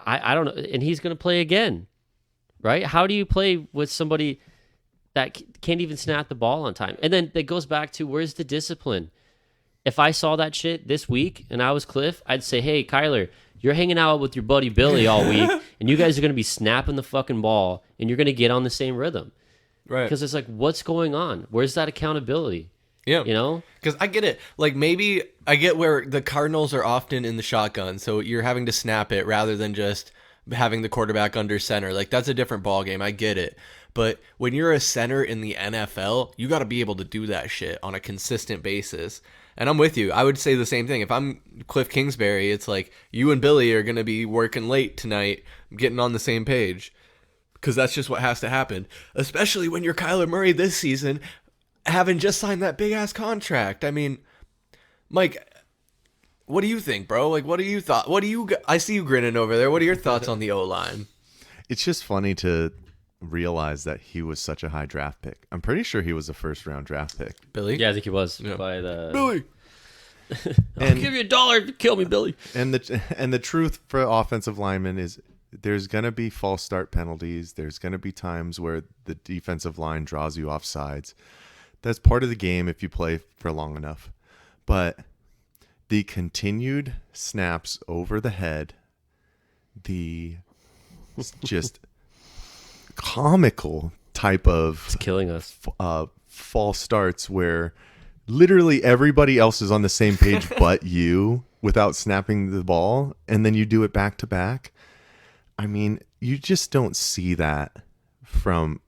Speaker 3: I don't know. And he's going to play again, right? How do you play with somebody that can't even snap the ball on time? And then it goes back to where's the discipline? If I saw that shit this week and I was Kliff, I'd say, hey, Kyler, you're hanging out with your buddy Billy all week, and you guys are going to be snapping the fucking ball, and you're going to get on the same rhythm.
Speaker 1: Right.
Speaker 3: Because it's like, what's going on? Where's that accountability?
Speaker 1: Yeah.
Speaker 3: You know?
Speaker 1: Because I get it. Like, maybe I get where the Cardinals are often in the shotgun, so you're having to snap it rather than just having the quarterback under center. Like, that's a different ball game. I get it. But when you're a center in the NFL, you got to be able to do that shit on a consistent basis. And I'm with you. I would say the same thing. If I'm Kliff Kingsbury, it's like you and Billy are going to be working late tonight, getting on the same page. Because that's just what has to happen. Especially when you're Kyler Murray this season, having just signed that big-ass contract. I mean, Mike, what do you think, bro? Like, what do you thought? I see you grinning over there. What are your thoughts on the O-line?
Speaker 2: It's just funny to realize that he was such a high draft pick. I'm pretty sure he was a first-round draft pick.
Speaker 1: Billy?
Speaker 3: Yeah, I think he was by the
Speaker 1: Billy!
Speaker 3: I'll give you $1 to kill me, Billy.
Speaker 2: And the truth for offensive linemen is there's going to be false start penalties. There's going to be times where the defensive line draws you off sides. That's part of the game if you play for long enough. But the continued snaps over the head, the just comical type of
Speaker 3: It's killing us.
Speaker 2: false starts where literally everybody else is on the same page but you without snapping the ball, and then you do it back to back. I mean, you just don't see that from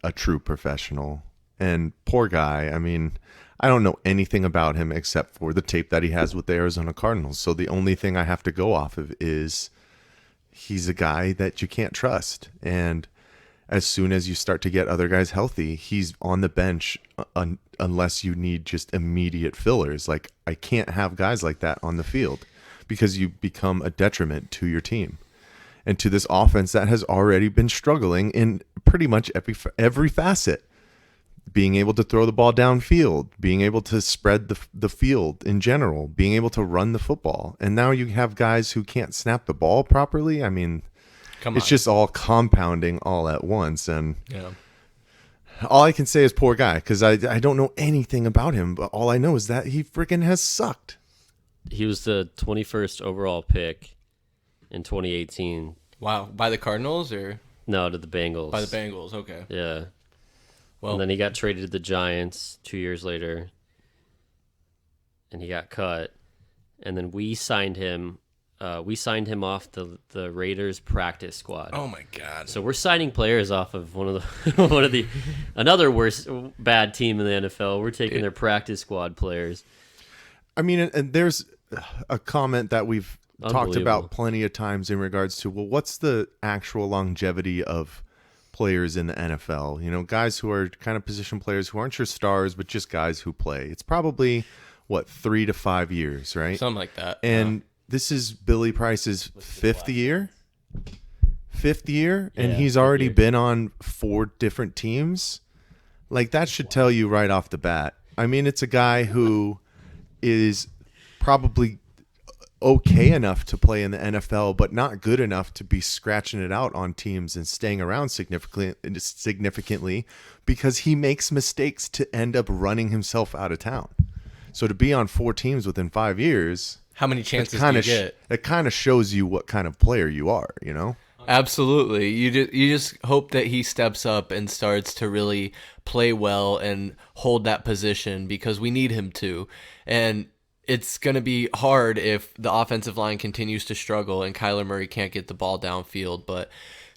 Speaker 2: a true professional. And poor guy, I mean, I don't know anything about him except for the tape that he has with the Arizona Cardinals. So the only thing I have to go off of is he's a guy that you can't trust. And as soon as you start to get other guys healthy, he's on the bench unless you need just immediate fillers. Like, I can't have guys like that on the field because you become a detriment to your team and to this offense that has already been struggling in pretty much every facet. Being able to throw the ball downfield, being able to spread the field in general, being able to run the football. And now you have guys who can't snap the ball properly. I mean, it's just all compounding all at once. And all I can say is poor guy, because I don't know anything about him, but all I know is that he freaking has sucked.
Speaker 3: He was the 21st overall pick in 2018.
Speaker 1: Wow. By the Cardinals or?
Speaker 3: No, to the Bengals.
Speaker 1: By the Bengals, okay.
Speaker 3: Yeah.
Speaker 1: Well,
Speaker 3: and then he got traded to the Giants 2 years later, and he got cut. And then we signed him. We signed him off the Raiders practice squad.
Speaker 1: Oh my God!
Speaker 3: So we're signing players off of another worst bad team in the NFL. We're taking their practice squad players.
Speaker 2: I mean, and there's a comment that we've talked about plenty of times in regards to, well, what's the actual longevity of players in the NFL? You know, guys who are kind of position players who aren't your stars, but just guys who play. It's probably, 3 to 5 years, right?
Speaker 1: Something like that.
Speaker 2: And this is Billy Price's fifth year, and he's already been on 4 different teams. Like, that should tell you right off the bat. I mean, it's a guy who is probably okay enough to play in the NFL, but not good enough to be scratching it out on teams and staying around significantly because he makes mistakes to end up running himself out of town. So to be on 4 teams within 5 years,
Speaker 1: how many chances do you get?
Speaker 2: It kind of shows you what kind of player you are, you know?
Speaker 1: Absolutely. You just hope that he steps up and starts to really play well and hold that position because we need him to. And it's going to be hard if the offensive line continues to struggle and Kyler Murray can't get the ball downfield. But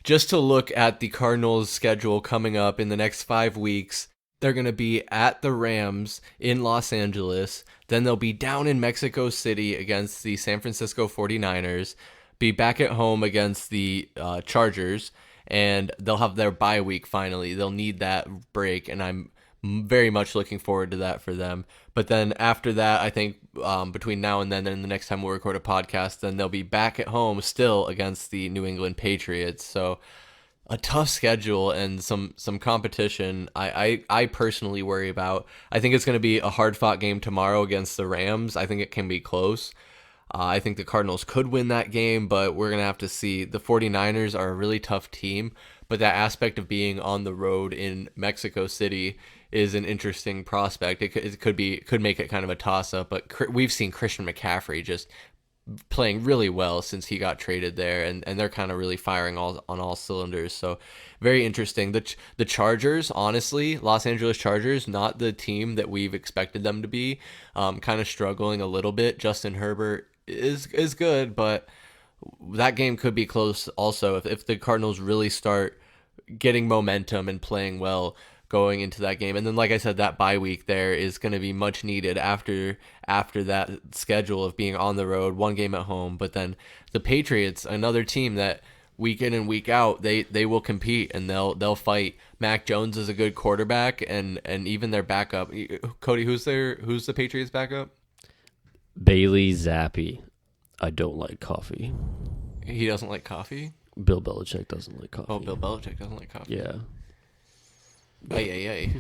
Speaker 1: just to look at the Cardinals' schedule coming up in the next 5 weeks, they're going to be at the Rams in Los Angeles. Then they'll be down in Mexico City against the San Francisco 49ers, be back at home against the Chargers, and they'll have their bye week finally. They'll need that break, and I'm very much looking forward to that for them. But then after that, I think between now and then the next time we'll record a podcast, then they'll be back at home still against the New England Patriots. So a tough schedule and some competition I personally worry about. I think it's going to be a hard-fought game tomorrow against the Rams. I think it can be close. I think the Cardinals could win that game, but we're going to have to see. The 49ers are a really tough team, but that aspect of being on the road in Mexico City is an interesting prospect. It could make it kind of a toss-up, but we've seen Christian McCaffrey just playing really well since he got traded there, and they're kind of really firing on all cylinders. So very interesting. The Chargers, honestly, Los Angeles Chargers, not the team that we've expected them to be. Kind of struggling a little bit. Justin Herbert is good, but that game could be close also if the Cardinals really start getting momentum and playing well going into that game. And then, like I said, that bye week there is going to be much needed after that schedule of being on the road, 1 game at home. But then the Patriots, another team that week in and week out, they will compete and they'll fight. Mac Jones is a good quarterback, and even their backup. Cody, who's the Patriots backup?
Speaker 3: Bailey Zappi. I don't like coffee.
Speaker 1: He doesn't like coffee?
Speaker 3: Bill Belichick doesn't like coffee.
Speaker 1: Oh, Bill Belichick doesn't like coffee.
Speaker 3: Yeah.
Speaker 1: Ay.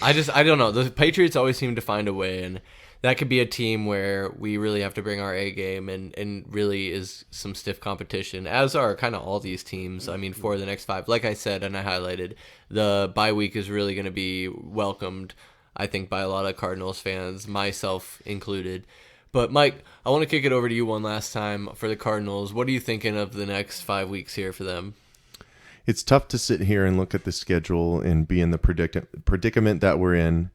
Speaker 1: I don't know. The Patriots always seem to find a way, and that could be a team where we really have to bring our A game and really is some stiff competition, as are kind of all these teams. I mean, for the next 5. Like I said, and I highlighted, the bye week is really going to be welcomed, I think, by a lot of Cardinals fans, myself included. But Mike, I want to kick it over to you one last time for the Cardinals. What are you thinking of the next 5 weeks here for them?
Speaker 2: It's tough to sit here and look at the schedule and be in the predicament that we're in,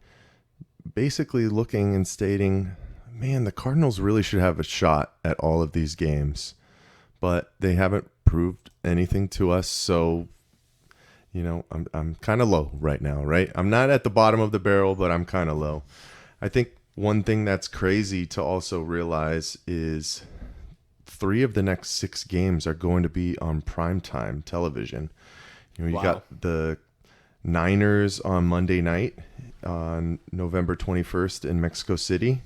Speaker 2: basically looking and stating, man, the Cardinals really should have a shot at all of these games, but they haven't proved anything to us. So, you know, I'm kind of low right now, right? I'm not at the bottom of the barrel, but I'm kind of low. I think one thing that's crazy to also realize is 3 of the next 6 games are going to be on primetime television. You got the Niners on Monday night on November 21st in Mexico City.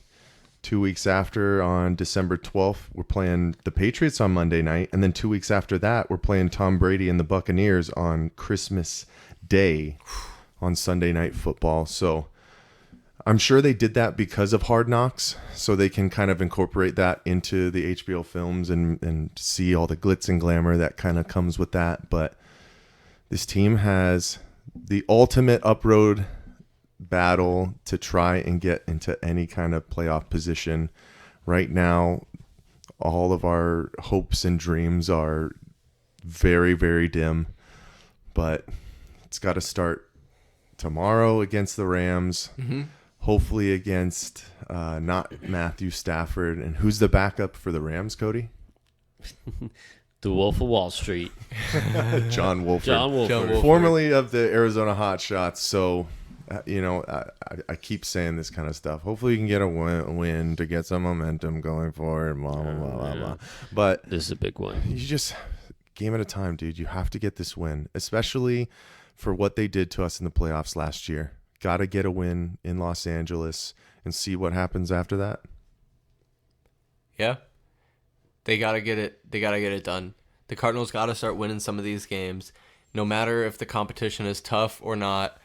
Speaker 2: 2 weeks after, on December 12th, we're playing the Patriots on Monday night. And then 2 weeks after that, we're playing Tom Brady and the Buccaneers on Christmas Day on Sunday Night Football. So I'm sure they did that because of Hard Knocks, so they can kind of incorporate that into the HBO films and see all the glitz and glamour that kind of comes with that. But this team has the ultimate up-road battle to try and get into any kind of playoff position. Right now, all of our hopes and dreams are very, very dim, but it's got to start tomorrow against the Rams, hopefully against not Matthew Stafford. And who's the backup for the Rams, Cody?
Speaker 3: The Wolf of Wall Street.
Speaker 2: John Wolford.
Speaker 3: John Wolford.
Speaker 2: Formerly of the Arizona Hotshots. So, I keep saying this kind of stuff. Hopefully you can get a win to get some momentum going forward, blah, blah, blah, blah, blah. But
Speaker 3: this is a big one.
Speaker 2: You just, game at a time, dude. You have to get this win, especially for what they did to us in the playoffs last year. Got to get a win in Los Angeles and see what happens after that.
Speaker 1: Yeah. They got to get it. They got to get it done. The Cardinals got to start winning some of these games. No matter if the competition is tough or not,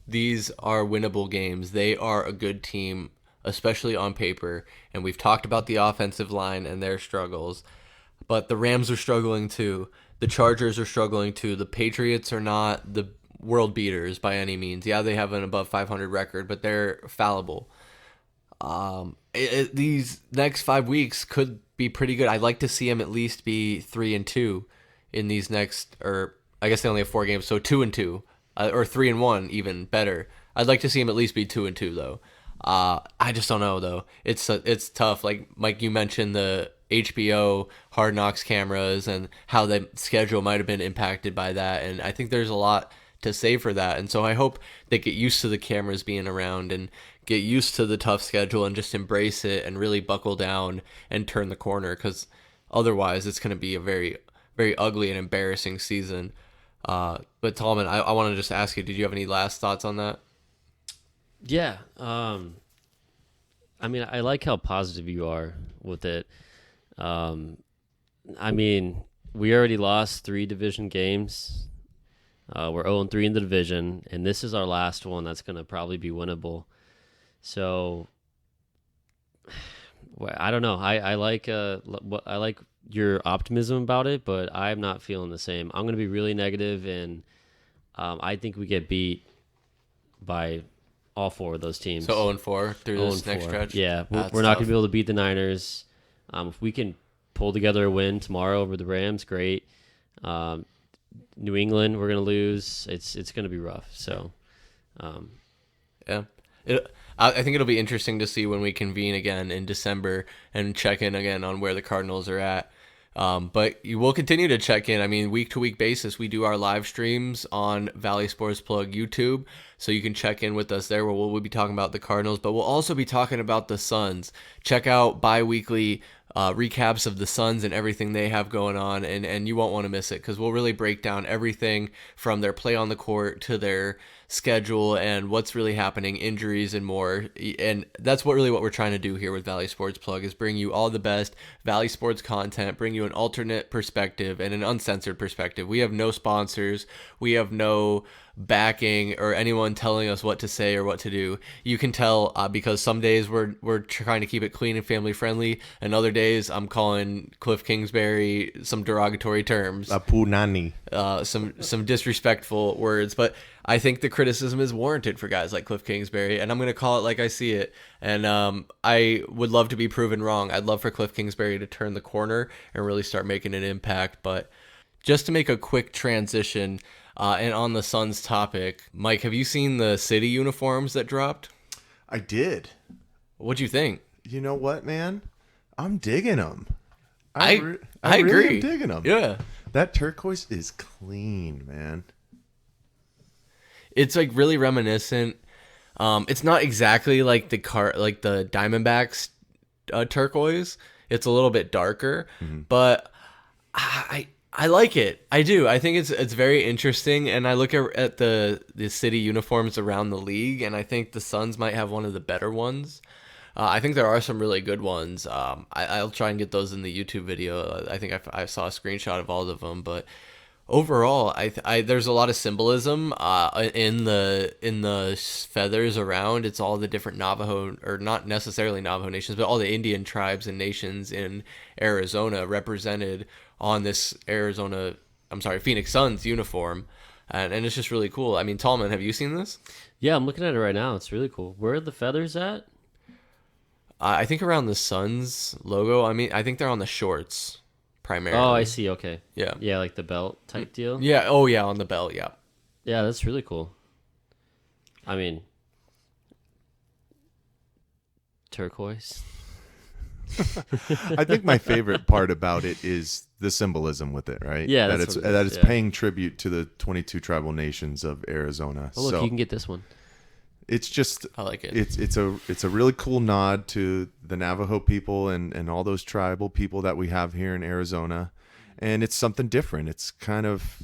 Speaker 1: these are winnable games. They are a good team, especially on paper. And we've talked about the offensive line and their struggles. But the Rams are struggling too. The Chargers are struggling too. The Patriots are not the world beaters by any means. Yeah, they have an above 500 record, but they're fallible. These next 5 weeks could be pretty good. I'd like to see them at least be 3-2 in these next, or I guess they only have 4 games, so 2-2. Or 3-1, even better. I'd like to see him at least be 2-2 though. I just don't know though. It's tough. Like Mike, you mentioned the HBO Hard Knocks cameras and how the schedule might have been impacted by that, and I think there's a lot to say for that. And so I hope they get used to the cameras being around and get used to the tough schedule and just embrace it and really buckle down and turn the corner, because otherwise it's going to be a very, very ugly and embarrassing season. But Tallman, I want to just ask you, did you have any last thoughts on that?
Speaker 3: Yeah. I mean, I like how positive you are with it. I mean, we already lost 3 division games. We're 0-3 in the division, and this is our last one that's going to probably be winnable. So, I don't know. I like your optimism about it, but I'm not feeling the same. I'm going to be really negative, and I think we get beat by all 4 of those teams.
Speaker 1: So 0-4 through this next stretch?
Speaker 3: Yeah, we're not going to be able to beat the Niners. If we can pull together a win tomorrow over the Rams, great. New England, we're going to lose. It's going to be rough. So,
Speaker 1: yeah. I think it'll be interesting to see when we convene again in December and check in again on where the Cardinals are at. But you will continue to check in. I mean, week-to-week basis, we do our live streams on Valley Sports Plug YouTube, so you can check in with us there where we'll be talking about the Cardinals, but we'll also be talking about the Suns. Check out bi-weekly recaps of the Suns and everything they have going on, and you won't want to miss it, because we'll really break down everything from their play on the court to their schedule and what's really happening, injuries and more. And that's what we're trying to do here with Valley Sports Plug, is bring you all the best Valley sports content, bring you an alternate perspective and an uncensored perspective. We have no sponsors, we have no backing or anyone telling us what to say or what to do. You can tell because some days we're trying to keep it clean and family friendly, and other days I'm calling Kliff Kingsbury some derogatory terms,
Speaker 2: a punani,
Speaker 1: some disrespectful words. But I think the criticism is warranted for guys like Kliff Kingsbury, and I'm going to call it like I see it. And I would love to be proven wrong. I'd love for Kliff Kingsbury to turn the corner and really start making an impact. But just to make a quick transition, and on the Suns topic, Mike, have you seen the city uniforms that dropped?
Speaker 2: I did.
Speaker 1: What'd you think?
Speaker 2: You know what, man? I'm digging them.
Speaker 1: I
Speaker 2: really
Speaker 1: agree.
Speaker 2: am digging them.
Speaker 1: Yeah.
Speaker 2: That turquoise is clean, man.
Speaker 1: It's like really reminiscent. It's not exactly like the Diamondbacks turquoise. It's a little bit darker, but I like it. I do. I think it's very interesting, and I look at the city uniforms around the league, and I think the Suns might have one of the better ones. I think there are some really good ones. I'll try and get those in the YouTube video. I think I saw a screenshot of all of them, but overall, there's a lot of symbolism in the feathers around. It's all the different Navajo, or not necessarily Navajo nations, but all the Indian tribes and nations in Arizona represented on this Phoenix Suns uniform, and it's just really cool. I mean, Tallman, have you seen this?
Speaker 3: Yeah, I'm looking at it right now. It's really cool. Where are the feathers at?
Speaker 1: I think around the Suns logo. I mean, I think they're on the shorts primarily.
Speaker 3: Oh, I see. Okay.
Speaker 1: Yeah.
Speaker 3: Yeah, like the belt type deal.
Speaker 1: Yeah. Oh, yeah, on the belt. Yeah.
Speaker 3: Yeah, that's really cool. I mean, turquoise.
Speaker 2: I think my favorite part about it is the symbolism with it, right?
Speaker 3: Yeah,
Speaker 2: that
Speaker 3: that's
Speaker 2: it's paying tribute to the 22 tribal nations of Arizona.
Speaker 3: Oh, look,
Speaker 2: so
Speaker 3: you can get this one.
Speaker 2: it's just,
Speaker 1: I like it.
Speaker 2: it's a really cool nod to the Navajo people and all those tribal people that we have here in Arizona, and it's something different. It's kind of,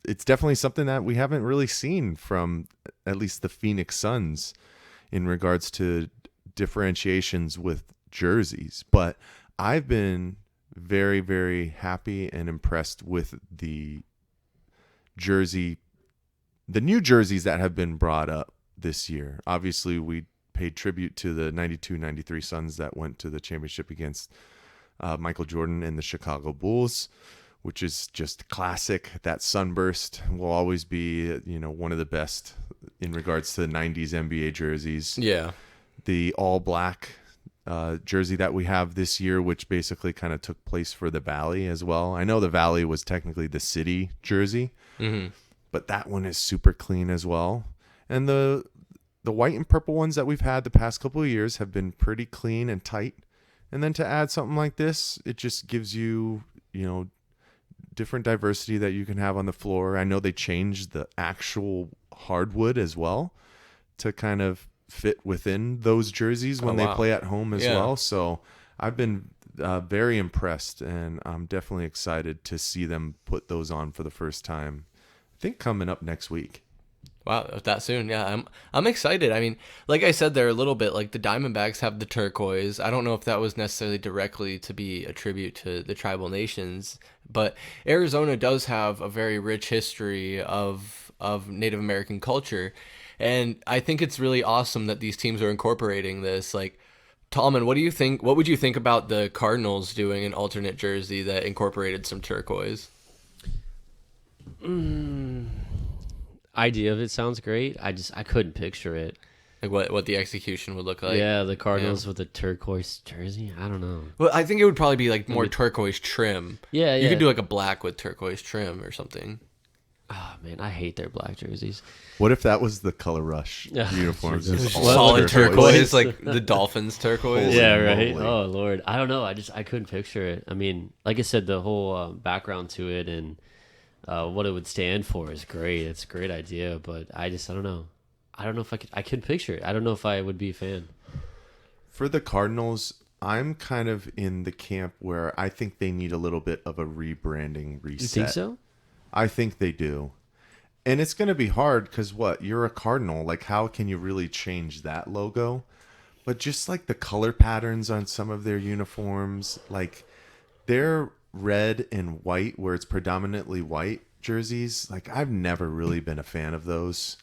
Speaker 2: it's definitely something that we haven't really seen from at least the Phoenix Suns in regards to differentiations with jerseys. But I've been very, very happy and impressed with the new jerseys that have been brought up this year. Obviously, we paid tribute to the 92-93 Suns that went to the championship against Michael Jordan and the Chicago Bulls, which is just classic. That sunburst will always be, one of the best in regards to the 90s NBA jerseys.
Speaker 1: Yeah.
Speaker 2: The all black jersey that we have this year, which basically kind of took place for the Valley as well. I know the Valley was technically the city jersey, but that one is super clean as well. And the white and purple ones that we've had the past couple of years have been pretty clean and tight. And then to add something like this, it just gives you, different diversity that you can have on the floor. I know they changed the actual hardwood as well to kind of fit within those jerseys when they play at home as well. So I've been very impressed, and I'm definitely excited to see them put those on for the first time. I think coming up next week.
Speaker 1: Wow, that soon? Yeah, I'm excited. I mean, like I said, they're a little bit like the Diamondbacks have the turquoise. I don't know if that was necessarily directly to be a tribute to the tribal nations, but Arizona does have a very rich history of Native American culture, and I think it's really awesome that these teams are incorporating this. Like, Tallman, what do you think? What would you think about the Cardinals doing an alternate jersey that incorporated some turquoise?
Speaker 3: Idea of it sounds great. I couldn't picture it.
Speaker 1: Like what the execution would look like.
Speaker 3: Yeah, the Cardinals with the turquoise jersey. I don't know.
Speaker 1: Well, I think it would probably be like more turquoise trim.
Speaker 3: Yeah.
Speaker 1: You could do like a black with turquoise trim or something.
Speaker 3: Oh man, I hate their black jerseys.
Speaker 2: What if that was the Color Rush uniforms?
Speaker 1: Solid turquoise, like the Dolphins turquoise.
Speaker 3: Yeah, right. Oh Lord, I don't know. I couldn't picture it. I mean, like I said, the whole background to it and what it would stand for is great. It's a great idea, but I don't know. I don't know if I couldn't picture it. I don't know if I would be a fan.
Speaker 2: For the Cardinals, I'm kind of in the camp where I think they need a little bit of a rebranding reset.
Speaker 3: You think so?
Speaker 2: I think they do. And it's going to be hard because you're a Cardinal. Like, how can you really change that logo? But just like the color patterns on some of their uniforms, like they're red and white where it's predominantly white jerseys. Like, I've never really been a fan of those.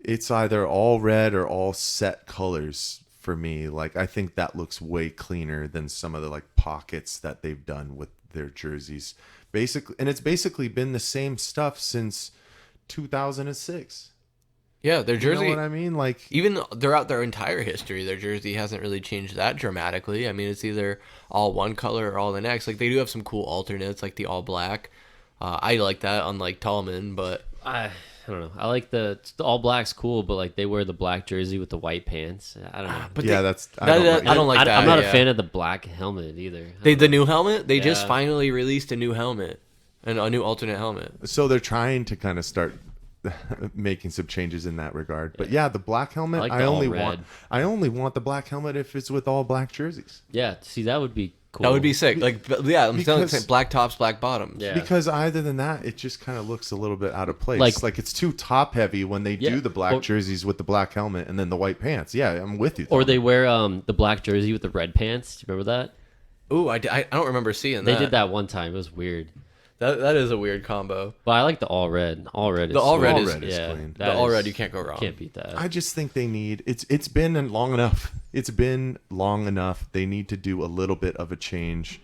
Speaker 2: It's either all red or all set colors for me. Like, I think that looks way cleaner than some of the like pockets that they've done with their jerseys. Basically, and it's basically been the same stuff since 2006.
Speaker 1: Yeah, their jersey.
Speaker 2: You know what I mean? Like,
Speaker 1: even throughout their entire history, their jersey hasn't really changed that dramatically. I mean, it's either all one color or all the next. Like, they do have some cool alternates, like the all black. I like that, unlike Tallman, but
Speaker 3: I don't know. I like the all black's cool, but like they wear the black jersey with the white pants. I don't know.
Speaker 1: but
Speaker 2: yeah,
Speaker 1: I don't like that.
Speaker 3: I'm not a fan of the black helmet either.
Speaker 1: The new helmet. They just finally released a new helmet and a new alternate helmet.
Speaker 2: So they're trying to kind of start making some changes in that regard. But yeah, the black helmet. I only want the black helmet if it's with all black jerseys.
Speaker 3: Yeah, see, that would be cool.
Speaker 1: That would be sick. Like, yeah, I'm telling you, black tops, black bottoms.
Speaker 3: Yeah.
Speaker 2: Because either than that, it just kind of looks a little bit out of place.
Speaker 3: Like
Speaker 2: it's too top heavy when they do the black jerseys with the black helmet and then the white pants. Yeah, I'm with you.
Speaker 3: Or they wear the black jersey with the red pants. Do you remember that?
Speaker 1: Ooh, I don't remember seeing that.
Speaker 3: They did that one time. It was weird.
Speaker 1: That is a weird combo.
Speaker 3: But I like the all red. All red is
Speaker 2: clean.
Speaker 1: The all red, you can't go wrong.
Speaker 3: Can't beat that.
Speaker 2: I just think they need it's been long enough. It's been long enough. They need to do a little bit of a change,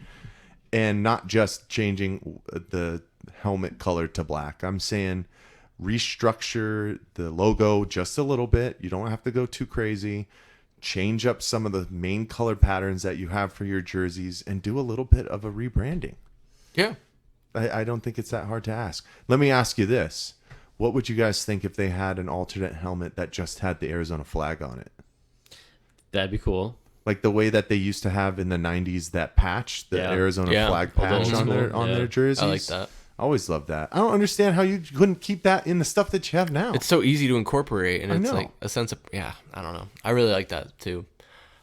Speaker 2: and not just changing the helmet color to black. I'm saying restructure the logo just a little bit. You don't have to go too crazy. Change up some of the main color patterns that you have for your jerseys and do a little bit of a rebranding.
Speaker 1: Yeah.
Speaker 2: I don't think it's that hard to ask. Let me ask you this. What would you guys think if they had an alternate helmet that just had the Arizona flag on it?
Speaker 3: That'd be cool.
Speaker 2: Like the way that they used to have in the 90s, that patch, the Arizona flag patch on their jerseys.
Speaker 1: I like that.
Speaker 2: I always loved that. I don't understand how you couldn't keep that in the stuff that you have now.
Speaker 1: It's so easy to incorporate, and it's like a sense of, I don't know. I really like that too.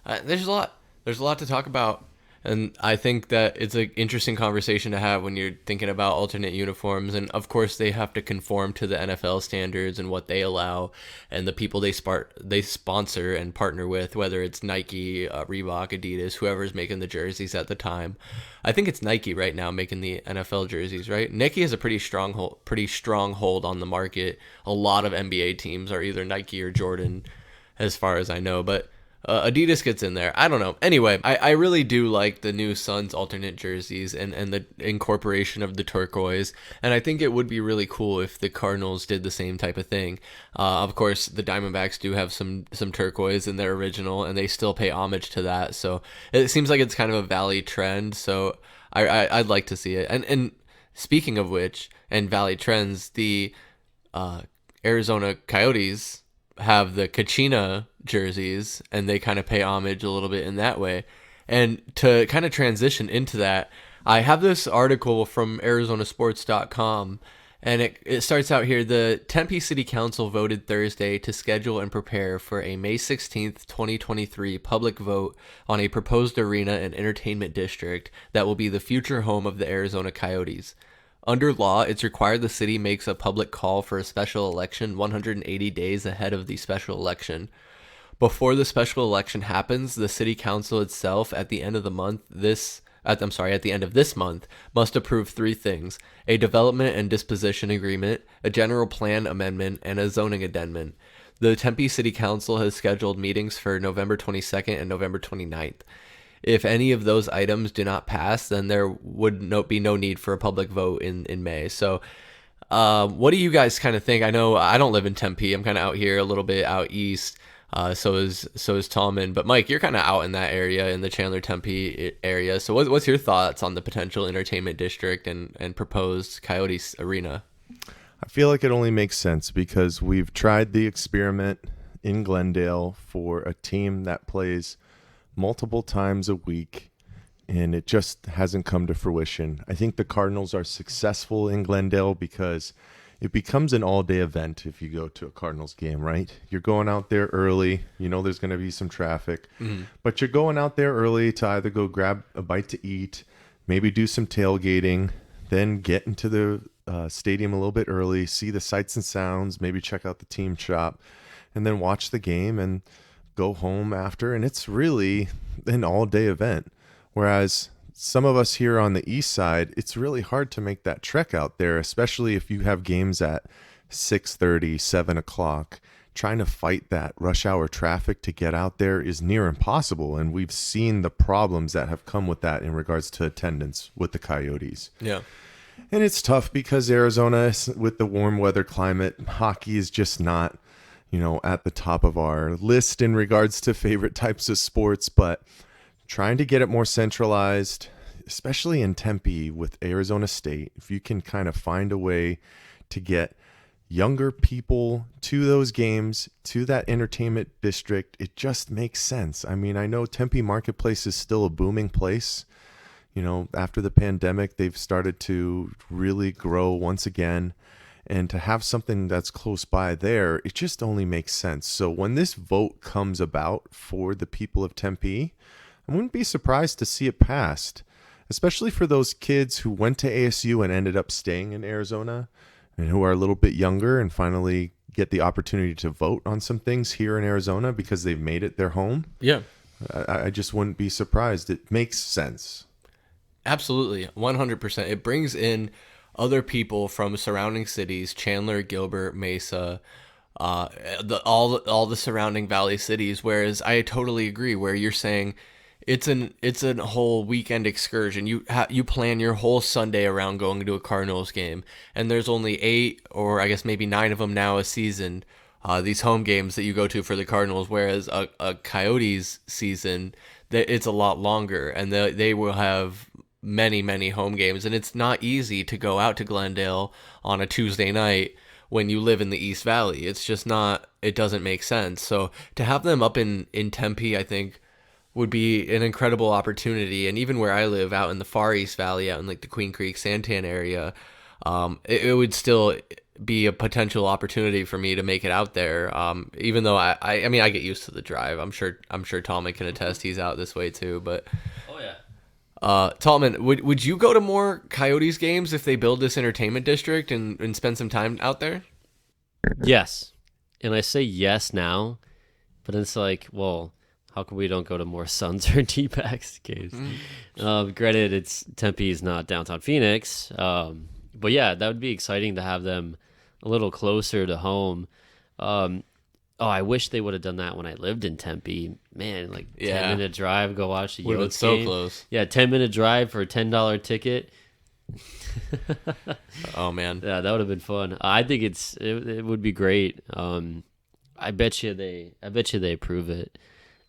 Speaker 1: There's a lot to talk about. And I think that it's an interesting conversation to have when you're thinking about alternate uniforms. And of course, they have to conform to the NFL standards and what they allow, and the people they sponsor and partner with, whether it's Nike, Reebok, Adidas, whoever's making the jerseys at the time. I think it's Nike right now making the NFL jerseys, right? Nike has a pretty strong hold on the market. A lot of NBA teams are either Nike or Jordan, as far as I know, but Adidas gets in there. I don't know. Anyway, I really do like the new Suns alternate jerseys and the incorporation of the turquoise. And I think it would be really cool if the Cardinals did the same type of thing. Of course, the Diamondbacks do have some turquoise in their original, and they still pay homage to that. So it seems like it's kind of a Valley trend. So I'd like to see it. And speaking of which, and Valley trends, the Arizona Coyotes have the Kachina jerseys, and they kind of pay homage a little bit in that way. And to kind of transition into that, I have this article from arizonasports.com, and it starts out here. The Tempe City Council voted Thursday to schedule and prepare for a May 16th, 2023 public vote on a proposed arena and entertainment district that will be the future home of the Arizona Coyotes. Under law, it's required the city makes a public call for a special election 180 days ahead of the special election. Before the special election happens, the city council itself at the end of this month must approve three things: a development and disposition agreement, a general plan amendment, and a zoning addendum. The Tempe City Council has scheduled meetings for November 22nd and November 29th. If any of those items do not pass, then there would be no need for a public vote in May. So what do you guys kind of think? I know I don't live in Tempe. I'm kind of out here a little bit out east. So is Tallman. But Mike, you're kind of out in that area, in the Chandler Tempe area. So what's your thoughts on the potential entertainment district and proposed Coyotes Arena?
Speaker 2: I feel like it only makes sense because we've tried the experiment in Glendale for a team that plays multiple times a week, and it just hasn't come to fruition. I think the Cardinals are successful in Glendale because it becomes an all-day event if you go to a Cardinals game, right? You're going out there early. You know there's going to be some traffic, but you're going out there early to either go grab a bite to eat, maybe do some tailgating, then get into the stadium a little bit early, see the sights and sounds, maybe check out the team shop, and then watch the game and go home after. And it's really an all-day event. Whereas some of us here on the east side, it's really hard to make that trek out there, especially if you have games at 6:30, 7 o'clock. Trying to fight that rush hour traffic to get out there is near impossible. And we've seen the problems that have come with that in regards to attendance with the Coyotes.
Speaker 1: Yeah.
Speaker 2: And it's tough because Arizona, with the warm weather climate, hockey is just not, at the top of our list in regards to favorite types of sports, but trying to get it more centralized, especially in Tempe with Arizona State, if you can kind of find a way to get younger people to those games, to that entertainment district, it just makes sense. I mean, I know Tempe Marketplace is still a booming place. After the pandemic, they've started to really grow once again. And to have something that's close by there, it just only makes sense. So when this vote comes about for the people of Tempe, I wouldn't be surprised to see it passed, especially for those kids who went to ASU and ended up staying in Arizona and who are a little bit younger and finally get the opportunity to vote on some things here in Arizona because they've made it their home.
Speaker 1: Yeah.
Speaker 2: I just wouldn't be surprised. It makes sense.
Speaker 1: Absolutely. 100%. It brings in other people from surrounding cities, Chandler, Gilbert, Mesa, all the surrounding valley cities. Whereas I totally agree where you're saying it's a whole weekend excursion. You plan your whole Sunday around going to a Cardinals game, and there's only 8 or I guess maybe 9 of them now a season. These home games that you go to for the Cardinals, whereas a Coyotes season, it's a lot longer, and they will have many home games, and it's not easy to go out to Glendale on a Tuesday night when you live in the East Valley. It's just not, it doesn't make sense. So to have them up in Tempe, I think would be an incredible opportunity. And even where I live out in the far East Valley, out in like the Queen Creek, Santan area, it would still be a potential opportunity for me to make it out there. Even though I mean, I get used to the drive. I'm sure Tallman can attest. He's out this way too, but
Speaker 3: Oh yeah.
Speaker 1: Tallman, would you go to more Coyotes games if they build this entertainment district and spend some time out there?
Speaker 3: Yes. And I say yes now, but it's like, well, how come we don't go to more Suns or D-backs games? Granted, it's Tempe is not downtown Phoenix, but yeah, that would be exciting to have them a little closer to home. I wish they would have done that when I lived in Tempe. Man, like 10-minute drive, go watch the
Speaker 1: Would have been
Speaker 3: Yotes
Speaker 1: so
Speaker 3: game.
Speaker 1: close.
Speaker 3: Yeah, 10-minute drive for a $10 ticket.
Speaker 1: Oh man.
Speaker 3: Yeah, that would have been fun. I think it would be great. I bet you they approve it.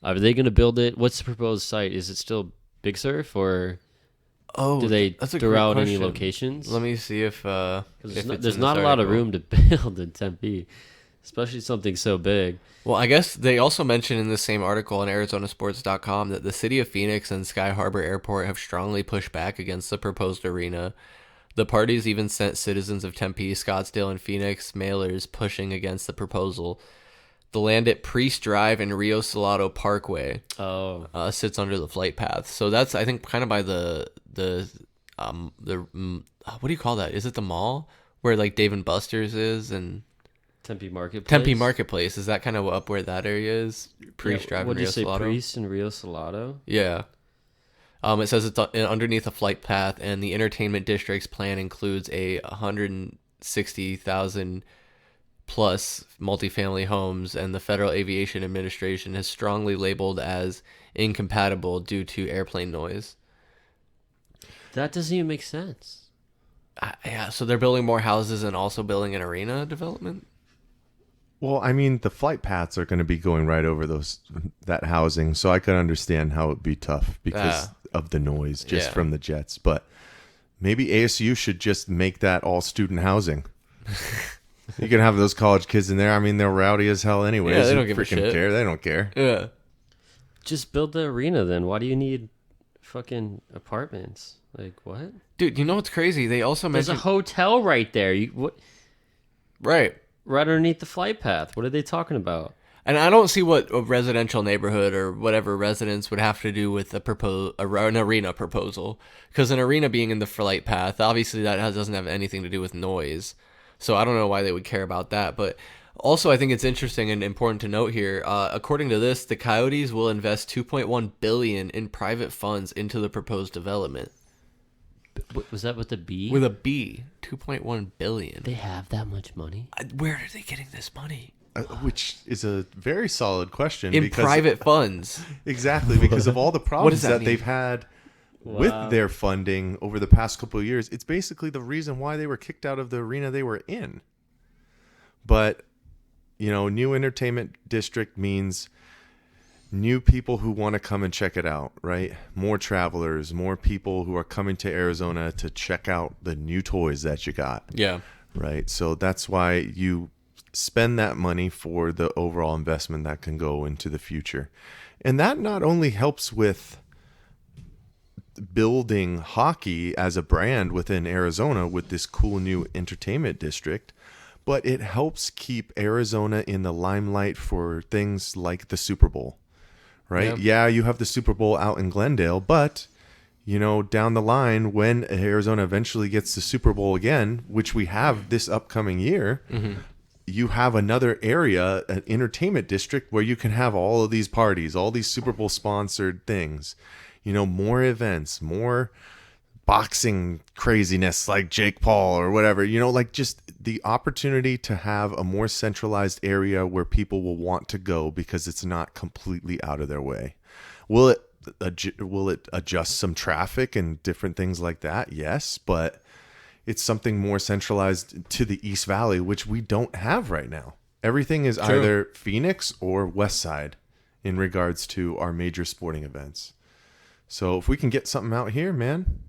Speaker 3: Are they going to build it? What's the proposed site? Is it still Big Surf, or do they throw out any locations?
Speaker 1: Let me see if
Speaker 3: There's not a lot of room to build in Tempe, especially something so big.
Speaker 1: Well, I guess they also mentioned in the same article on ArizonaSports.com that the city of Phoenix and Sky Harbor Airport have strongly pushed back against the proposed arena. The parties even sent citizens of Tempe, Scottsdale, and Phoenix mailers pushing against the proposal. The land at Priest Drive and Rio Salado Parkway sits under the flight path. So that's, I think, kind of by the what do you call that? Is it the mall where like Dave & Buster's is and
Speaker 3: Tempe Marketplace?
Speaker 1: Tempe Marketplace. Is that kind of up where that area is? Priest Drive and
Speaker 3: What did
Speaker 1: Rio
Speaker 3: you say,
Speaker 1: Salado?
Speaker 3: Priest and Rio Salado?
Speaker 1: Yeah. It says it's underneath a flight path, and the entertainment district's plan includes a 160,000 plus multifamily homes, and the Federal Aviation Administration has strongly labeled as incompatible due to airplane noise.
Speaker 3: That doesn't even make sense.
Speaker 1: Yeah, so they're building more houses and also building an arena development?
Speaker 2: Well, I mean, the flight paths are going to be going right over that housing, so I could understand how it'd be tough because of the noise just from the jets. But maybe ASU should just make that all student housing. You can have those college kids in there. I mean, they're rowdy as hell anyways.
Speaker 1: Yeah, they don't
Speaker 2: Who
Speaker 1: give a shit.
Speaker 2: care. They don't care.
Speaker 1: Yeah.
Speaker 3: Just build the arena then. Why do you need fucking apartments? Like, what?
Speaker 1: Dude, you know what's crazy? They also
Speaker 3: There's
Speaker 1: mentioned...
Speaker 3: a hotel right there.
Speaker 1: Right.
Speaker 3: Right underneath the flight path. What are they talking about?
Speaker 1: And I don't see what a residential neighborhood or whatever residents would have to do with an arena proposal. Because an arena being in the flight path, obviously that doesn't have anything to do with noise. So I don't know why they would care about that. But also I think it's interesting and important to note here, according to this, the Coyotes will invest $2.1 billion in private funds into the proposed development.
Speaker 3: Was that with a B?
Speaker 1: With a B, $2.1 billion.
Speaker 3: They have that much money?
Speaker 1: Where are they getting this money?
Speaker 2: Which is a very solid question.
Speaker 1: In private funds.
Speaker 2: Exactly, because of all the problems that they've had with their funding over the past couple of years. It's basically the reason why they were kicked out of the arena they were in. But, new entertainment district means new people who want to come and check it out, right? More travelers, more people who are coming to Arizona to check out the new toys that you got.
Speaker 1: Yeah.
Speaker 2: Right. So that's why you spend that money for the overall investment that can go into the future. And that not only helps with building hockey as a brand within Arizona with this cool new entertainment district, but it helps keep Arizona in the limelight for things like the Super Bowl. right? Yeah, you have the Super Bowl out in Glendale, but down the line, when Arizona eventually gets the Super Bowl again, which we have this upcoming year, you have another area, an entertainment district, where you can have all of these parties, all these Super Bowl sponsored things, more events, more boxing craziness like Jake Paul or whatever, like just the opportunity to have a more centralized area where people will want to go because it's not completely out of their way. Will it adjust some traffic and different things like that? Yes, but it's something more centralized to the East Valley, which we don't have right now. Everything is either Phoenix or West Side in regards to our major sporting events. So if we can get something out here, man,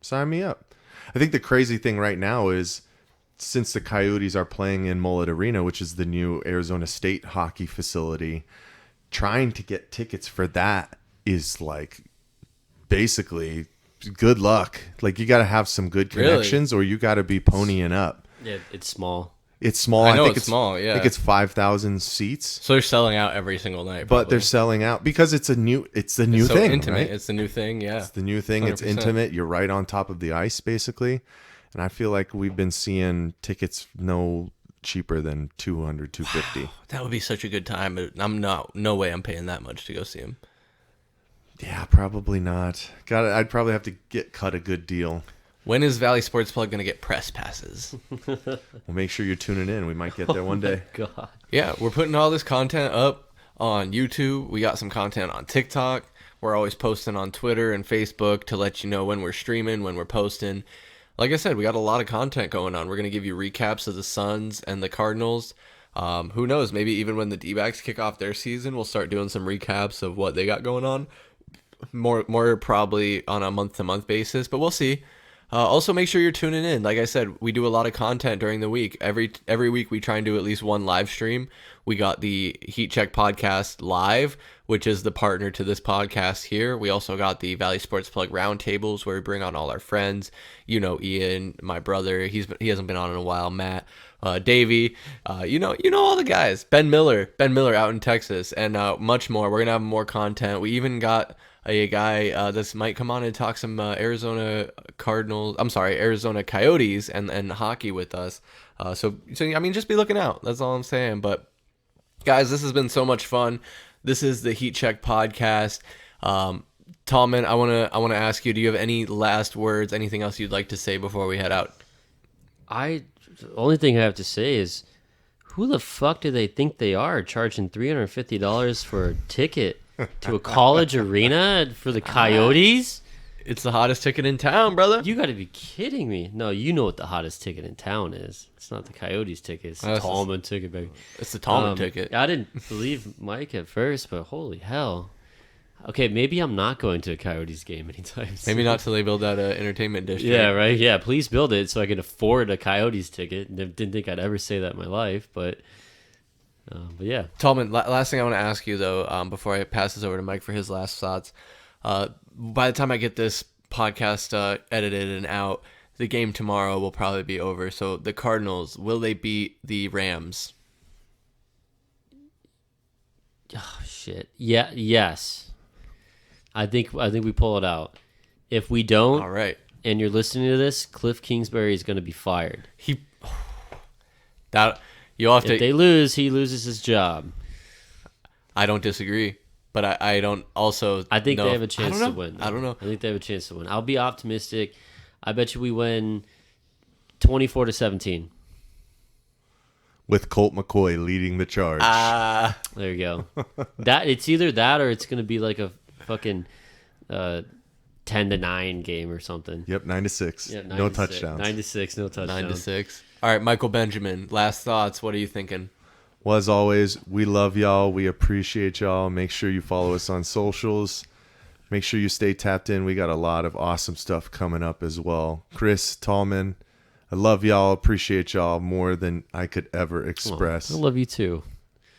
Speaker 2: sign me up. I think the crazy thing right now is, since the Coyotes are playing in Mullet Arena, which is the new Arizona State hockey facility, trying to get tickets for that is like basically good luck. Like, you got to have some good connections, or you got to be ponying up.
Speaker 3: Yeah, it's small.
Speaker 2: It's small.
Speaker 1: I know it's small. Yeah,
Speaker 2: I think it's 5,000 seats.
Speaker 1: So they're selling out every single night.
Speaker 2: But they're selling out because it's the new thing. So
Speaker 1: intimate.
Speaker 2: Right?
Speaker 1: It's the new thing. Yeah,
Speaker 2: it's the new thing. 100%. It's intimate. You're right on top of the ice, basically. And I feel like we've been seeing tickets no cheaper than $200, $250.
Speaker 1: That would be such a good time. But no way I'm paying that much to go see him.
Speaker 2: Yeah, probably not. I'd probably have to cut a good deal.
Speaker 1: When is Valley Sports Plug going to get press passes?
Speaker 2: Well, make sure you're tuning in. We might get there one day.
Speaker 3: God.
Speaker 1: Yeah, we're putting all this content up on YouTube. We got some content on TikTok. We're always posting on Twitter and Facebook to let you know when we're streaming, when we're posting. Like I said, we got a lot of content going on. We're going to give you recaps of the Suns and the Cardinals. Who knows? Maybe even when the D-backs kick off their season, we'll start doing some recaps of what they got going on. More probably on a month-to-month basis, but we'll see. Also, make sure you're tuning in. Like I said, we do a lot of content during the week. Every week we try and do at least one live stream. We got the Heat Check podcast live, which is the partner to this podcast here. We also got the Valley Sports Plug roundtables, where we bring on all our friends. Ian, my brother. He hasn't been on in a while. Matt, Davey. You know all the guys. Ben Miller out in Texas, and much more. We're gonna have more content. We even got a guy that might come on and talk some Arizona Coyotes and hockey with us. So I mean, just be looking out. That's all I'm saying. But guys, this has been so much fun. This is the Heat Check podcast. Tallman, I wanna ask you, do you have any last words? Anything else you'd like to say before we head out?
Speaker 3: The only thing I have to say is, who the fuck do they think they are, charging $350 for a ticket to a college arena for the Coyotes?
Speaker 1: It's the hottest ticket in town, brother.
Speaker 3: You got to be kidding me. No, you know what the hottest ticket in town is. It's not the Coyotes ticket. It's the Tallman ticket, baby.
Speaker 1: It's the Tallman ticket.
Speaker 3: I didn't believe Mike at first, but holy hell. Okay, maybe I'm not going to a Coyotes game anytime soon.
Speaker 1: Maybe not till they build that entertainment district.
Speaker 3: Yeah, right. Yeah, please build it so I can afford a Coyotes ticket. Didn't think I'd ever say that in my life, but yeah.
Speaker 1: Tallman, last thing I want to ask you, though, before I pass this over to Mike for his last thoughts. By the time I get this podcast edited and out, the game tomorrow will probably be over. So the Cardinals, will they beat the Rams?
Speaker 3: Oh, shit. Yeah. Yes. I think we pull it out. If we don't,
Speaker 1: all right,
Speaker 3: and you're listening to this, Kliff Kingsbury is going to be fired.
Speaker 1: If
Speaker 3: they lose, he loses his job.
Speaker 1: I don't disagree, but I don't also.
Speaker 3: I think they have a chance to win.
Speaker 1: I don't know.
Speaker 3: I think they have a chance to win. I'll be optimistic. I bet you we win 24-17.
Speaker 2: With Colt McCoy leading the charge.
Speaker 3: There you go. It's either that or it's going to be like a fucking 10-9 game or something.
Speaker 2: Yep, 9-6.
Speaker 3: Yeah,
Speaker 2: no touchdowns.
Speaker 3: 9-6, no touchdowns.
Speaker 1: 9-6. All right, Michael Benjamin, last thoughts. What are you thinking?
Speaker 2: Well, as always, we love y'all. We appreciate y'all. Make sure you follow us on socials. Make sure you stay tapped in. We got a lot of awesome stuff coming up as well. Chris, Tallman, I love y'all. Appreciate y'all more than I could ever express.
Speaker 3: I love you too.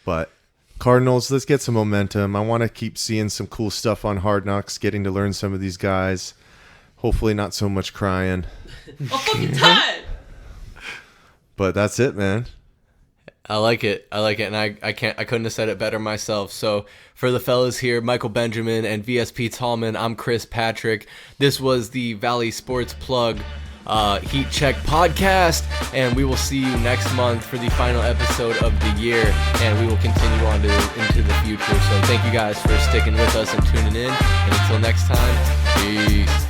Speaker 2: But Cardinals, let's get some momentum. I want to keep seeing some cool stuff on Hard Knocks, getting to learn some of these guys. Hopefully not so much crying.
Speaker 3: I'm fucking tired.
Speaker 2: But that's it, man.
Speaker 1: I like it. And I couldn't have said it better myself. So for the fellas here, Michael Benjamin and VSP Tallman, I'm Chris Patrick. This was the Valley Sports Plug Heat Check podcast, and we will see you next month for the final episode of the year, and we will continue on into the future. So thank you guys for sticking with us and tuning in, and until next time, peace.